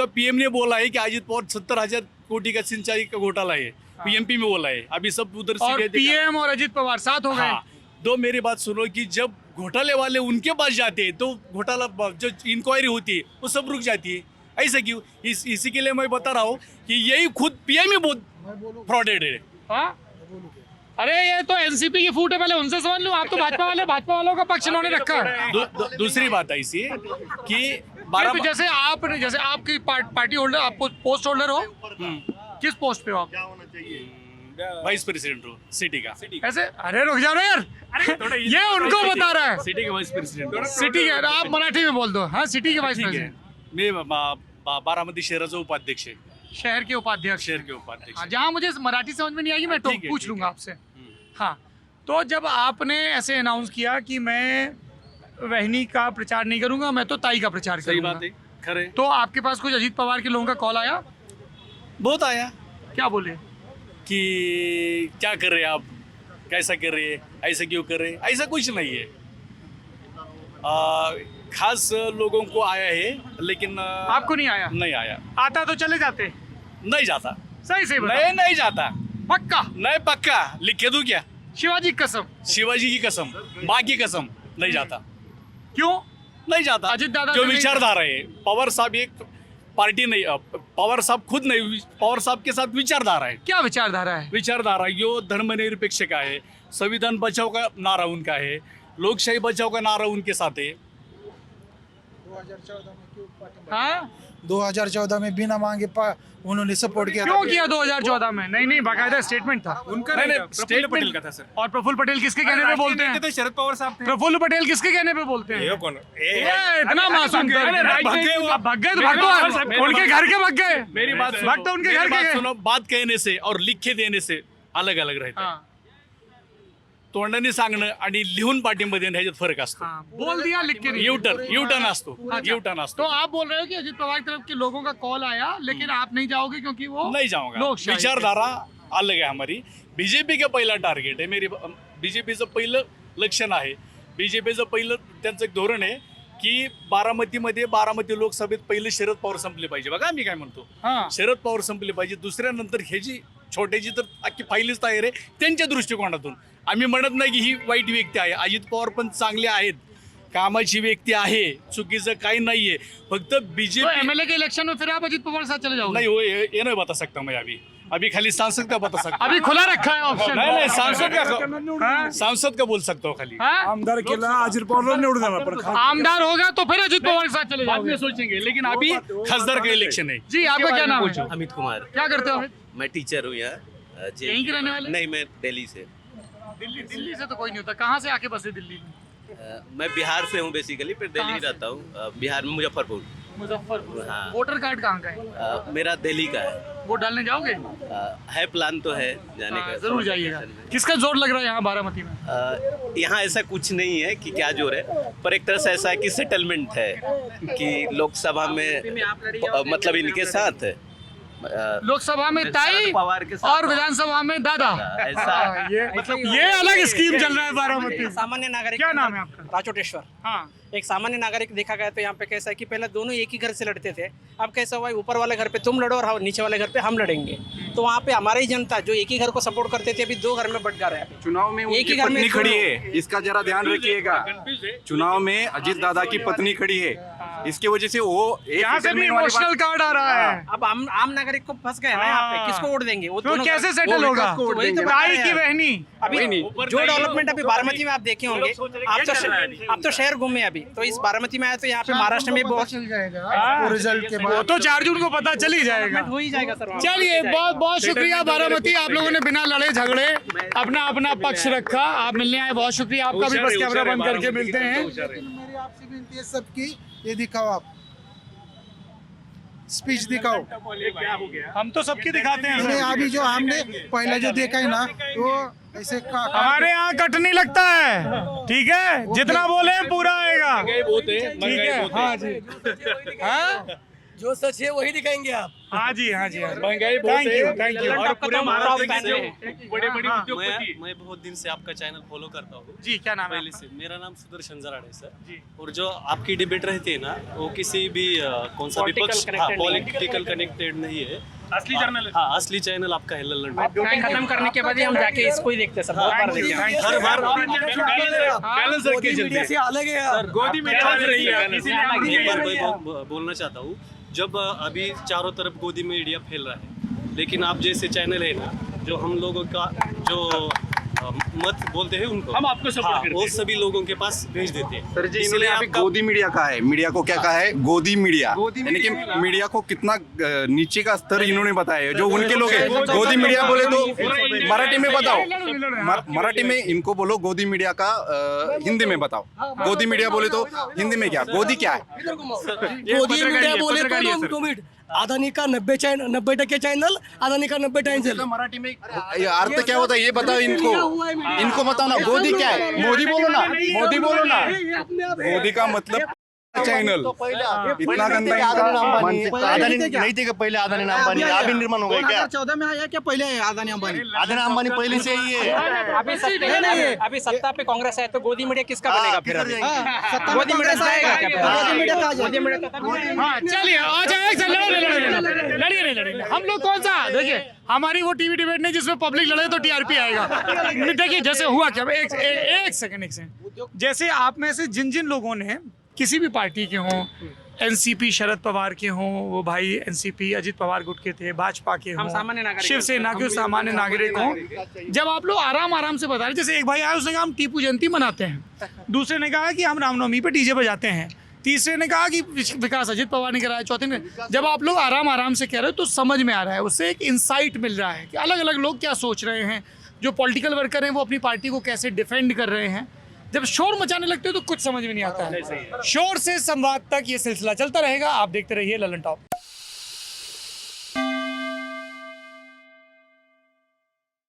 पीएम ने बोला है कि अजीत पवार 70,000 कोटी का सिंचाई का घोटाला है, पीएमपी में बोला है। अभी सब उधर और पीएम और अजीत पवार साथ हो गए। तो मेरी बात सुनो कि जब घोटाले वाले उनके पास जाते हैं तो घोटाला जो इंक्वायरी होती है वो सब रुक जाती है। ऐसा क्यों? इसी के लिए मैं बता रहा हूँ कि यही खुद पीएम ही बहुत फ्रॉडेड है। अरे ये तो एनसीपी की फूट है, पहले उनसे समझ लो। आप तो भाजपा वालों का पक्ष इन्होंने रखा है। दूसरी बात ऐसी है कि जैसे आपकी पार्टी होल्डर, आप पोस्ट होल्डर हो, किस पोस्ट पे हो आप? वाइस प्रेसिडेंट हो सिटी का। ऐसे अरे रुक जाओ ना यार, ये उनको बता रहा है। सिटी के वाइस प्रेसिडेंट, सिटी के, आप मराठी में बोल दो। हाँ, सिटी के वाइस प्रेसिडेंट। मैं बारामती शहराचा उपाध्यक्ष है। शहर के उपाध्यक्ष। जहाँ मुझे मराठी समझ में नहीं आएगी मैं तो पूछ लूंगा आपसे। हाँ, तो जब आपने ऐसे अनाउंस किया कि मैं वहनी का प्रचार नहीं करूंगा, मैं तो ताई का प्रचार करूंगा। सही बात है, खरे। तो आपके पास कुछ अजीत पवार के लोगों का कॉल आया? बहुत आया। क्या बोले? कि क्या कर रहे हैं आप, कैसा कर रहे हैं, ऐसा क्यों कर रहे हैं, ऐसा कुछ नहीं है। खास लोगों को आया है, लेकिन आपको नहीं आया? नहीं आया। आता तो चले जाते। नहीं जाता। सही से बताओ। नहीं, नहीं जाता। पक्का? नहीं पक्का, लिख के दूं क्या? शिवाजी की कसम। शिवाजी की कसम, माँ की कसम, नहीं जाता। क्यों नहीं जाता? अजित दादा जो से नहीं विचारधारा है, पवार साहब एक पार्टी नहीं, पवार साहब खुद नहीं, पवार साहब के साथ विचारधारा है। क्या विचारधारा है? विचारधारा जो धर्मनिरपेक्ष का है, संविधान बचाओ का नारा उनका है, लोकशाही बचाओ का नारा उनके साथ है। 2014 में बिना मांगे उन्होंने सपोर्ट किया। क्यों किया 2014 में? नहीं, बाकायदा स्टेटमेंट था उनका। नहीं, प्रफुल्ल पटेल का था सर। और प्रफुल्ल पटेल किसके कहने पे बोलते हैं? तो शरद पवार साहब थे। प्रफुल्ल पटेल किसके कहने पे बोलते हैं? ये कौन? इतना मासूम भग गए तो उनके घर के भग गए। मेरी बात सुनो, भक्त तो उनके घर के सुनो। बात कहने से और लिख के देणे से अलग अलग रहते हैं। तोंडाने सांगणं आणि लिहून पाठिंबा देणं ह्याच्यात फरक असतो। बोल दिया लिख के नहीं। यूटर्न असतो। यूटर्न असतो। तो आप बोल रहे हो कि अजित पवार की तरफ के लोगों का कॉल आया, लेकिन आप नहीं जाओगे क्योंकि वो नहीं जाऊंगा। विचारधारा अलग आहे हमारी। बीजेपी का पहिला टार्गेट आहे, मेरी बीजेपीचं पहिलं लक्षण आहे, बीजेपीचं पहिलं त्यांचं एक धोरण आहे की बारामतीमध्ये बारामती लोकसभेत पहिले शरद पवार संपले पाहिजे। बघा मी काय म्हणतो, शरद पवार संपले पाहिजे। दुसऱ्यानंतर ह्याची छोट्याची तर अख्खी फाईलच तयार आहे त्यांच्या दृष्टिकोनातून। आम्ही म्हणत नाही की ही वाईट व्यक्ती आहे, अजित पवार पण चांगले आहेत, कामाची व्यक्ती आहे, चुकीचं काही नाहीये, फक्त बीजेपी। एमएलए के इलेक्शन में फिर आप अजित पवार साथ चले जाओगे? नहीं, वो ये नहीं बता सकता मैं अभी खाली सांसद का बता सकता। अभी खुला रखा है ऑप्शन। नहीं, सांसद का बोल सकता हूँ खाली। आमदार केला अजित पवार निवडून जाणार, पण आमदार होगा तो फिर अजित पवार के साथ चले बाद जाओगे? में सोचेंगे, लेकिन अभी खासदार का इलेक्शन है। जी, आपका क्या नाम है? अमित कुमार। क्या करते हो अमित? मैं टीचर हूँ यहाँ। यहीं के रहने वाले? नहीं, मैं दिल्ली से। दिल्ली से तो कोई नहीं होता। कहाँ से आके बसे दिल्ली में? मैं बिहार से हूँ बेसिकली, पर दिल्ली रहता हूँ। बिहार में मुजफ्फरपुर। मुजफ्फरपुर। हाँ। वोटर कार्ड कहाँ का है? मेरा दिल्ली का है। वोट डालने जाओगे? है प्लान तो है जाने का। जरूर जाइएगा। किसका जोर लग रहा है यहाँ बारामती में? यहाँ ऐसा कुछ नहीं है कि क्या जोर है, पर एक तरह से ऐसा है कि सेटलमेंट है कि लोकसभा में मतलब इनके साथ है, लोकसभा में ताई पवार के साथ और विधानसभा में दादा। ऐसा ये अलग स्कीम चल रहा है बारामती। सामान्य नागरिक। क्या नाम है आपका? राजोटेश्वर। हाँ, एक सामान्य नागरिक देखा गया तो यहाँ पे कैसा है कि पहले दोनों एक ही घर से लड़ते थे, अब कैसा हुआ है ऊपर वाले घर पे तुम लड़ो और नीचे वाले घर पे हम लड़ेंगे। तो वहाँ पे हमारी जनता जो एक ही घर को सपोर्ट करते थे, अभी दो घर में बट जा रहे हैं। चुनाव में एक ही उनकी घर में पत्नी खड़ी है, इसका जरा ध्यान रखिएगा। चुनाव में अजित दादा की पत्नी खड़ी है, इसकी वजह से वो यहाँ से भी इमोशनल कार्ड आ रहा है। अब आम नागरिक को फंस गए ना यहाँ पे, किसको वोट देंगे? वो तो दोनों कैसे सेटल होगा? ताई की बहनी। अभी जो डेवलपमेंट अभी बारामती में आप देखे होंगे, आप तो शहर घूमे अभी, तो इस बारामती में आए तो यहाँ पे महाराष्ट्र में बहुत चल जाएगा रिजल्ट के वो तो 4 जून को पता चल ही जाएगा। हो ही जाएगा सर। चलिए, बहुत बहुत शुक्रिया बारामती, आप लोगों ने बिना लड़े झगड़े अपना अपना पक्ष रखा। आप मिलने आए, बहुत शुक्रिया आपका भी। बस कैमरा बंद करके मिलते हैं। मेरी आपसे विनती है सबकी, ये दिखाओ आप स्पीच दिखाओ। हम तो सबकी दिखाते हैं नहीं, सर। अभी जो हमने पहले जो देखा है ना, वो ऐसे हमारे यहाँ कट नहीं लगता है, ठीक है? जितना बोले पूरा आएगा। ठीक है, हाँ जी। हाँ, जो सच है वही दिखाएंगे आप। हाँ जी, हाँ जी। महंगाई थैंक यू। और पूरे महाराष्ट्र से बड़े-बड़े हाँ, उद्योगपति। मैं बहुत दिन से आपका चैनल फॉलो करता हूँ। जी, क्या नाम है पहले आपका? से मेरा नाम सुदर्शन जराड़ है सर जी। और जो आपकी डिबेट रहती है ना, वो किसी भी कौन सा विपक्ष, पॉलिटिकल कनेक्टेड नहीं है। असली चैनल है। हाँ, असली चैनल आपका है लल्लन टॉप। ड्यूटी खत्म करने के बाद ही हम जाके इसको ही देखते हैं सर। बहुत बार देखते हैं। हर बार बैलेंस रख के चलते हैं। अलग है यार। गोदी में चल रही है, इसीलिए एक बार मैं बोलना चाहता हूँ, जब अभी चारों तरफ गोदी मीडिया फैल रहा है, लेकिन आप जैसे चैनल है ना, जो हम लोगों का जो मत बोलते हैं उनको हम आपको सपोर्ट करते हैं। वो सभी लोगों के पास भेज देते हैं। सर जी, इन्होंने इसलिए यहाँ पे आपका गोदी मीडिया कहा है, मीडिया को क्या कहा है? गोदी मीडिया, यानी कि मीडिया को कितना नीचे का स्तर इन्होंने बताया है। जो उनके लोग हैं, गोदी मीडिया बोले तो मराठी में बताओ, मराठी में इनको बोलो गोदी मीडिया का हिंदी में बताओ। गोदी मीडिया बोले तो हिंदी में क्या? गोदी क्या है? गोदी मीडिया बोले तो 2 मिनट, अदानी का 90% चैनल, अदानी का 90 चैनल। मराठी में अर्थ क्या होता है ये बताओ इनको बताओ ना। गोदी क्या है? मोदी बोलो ना, मोदी बोलो ना। मोदी का मतलब चैनल इतना गंदा अदानी नहीं थे क्या पहले अदानी अंबानी अभी निर्माण हो गए क्या 2014 में आया क्या पहले अदानी अंबानी? अदानी अंबानी पहले से ही है। अभी सत्ता पे कांग्रेस है तो गोदी मीडिया किसका बनेगा फिर? अभी सत्ता गोदी मीडिया जाएगा क्या? गोदी मीडिया हाँ चलिए आ जाए लड़िए नहीं लड़ेंगे हम लोग। कौन सा देखिए हमारी वो टीवी डिबेट नहीं जिसमें पब्लिक लड़े तो टीआरपी आएगा। देखिए जैसे हुआ क्या, एक सेकंड जैसे आप में से जिन जिन लोगों ने किसी भी पार्टी के हों, एनसीपी शरद पवार के हों, वो भाई एनसीपी अजित पवार गुट के थे, भाजपा के हों, शिवसेना के सामान्य नागरिक हों, जब आप लोग आराम से बता रहे, जैसे एक भाई आया उसने कहा हम टीपू जयंती मनाते हैं, दूसरे ने कहा कि हम रामनवमी पे डीजे बजाते हैं, तीसरे ने कहा कि विकास अजित पवार ने कराया, चौथे ने, जब आप लोग आराम से कह रहे हो तो समझ में आ रहा है, उससे एक इंसाइट मिल रहा है कि अलग अलग लोग क्या सोच रहे हैं, जो पॉलिटिकल वर्कर हैं वो अपनी पार्टी को कैसे डिफेंड कर रहे हैं। जब शोर मचाने लगते हो तो कुछ समझ में नहीं आता है। शोर से संवाद तक ये सिलसिला चलता रहेगा। आप देखते रहिए ललन टॉप।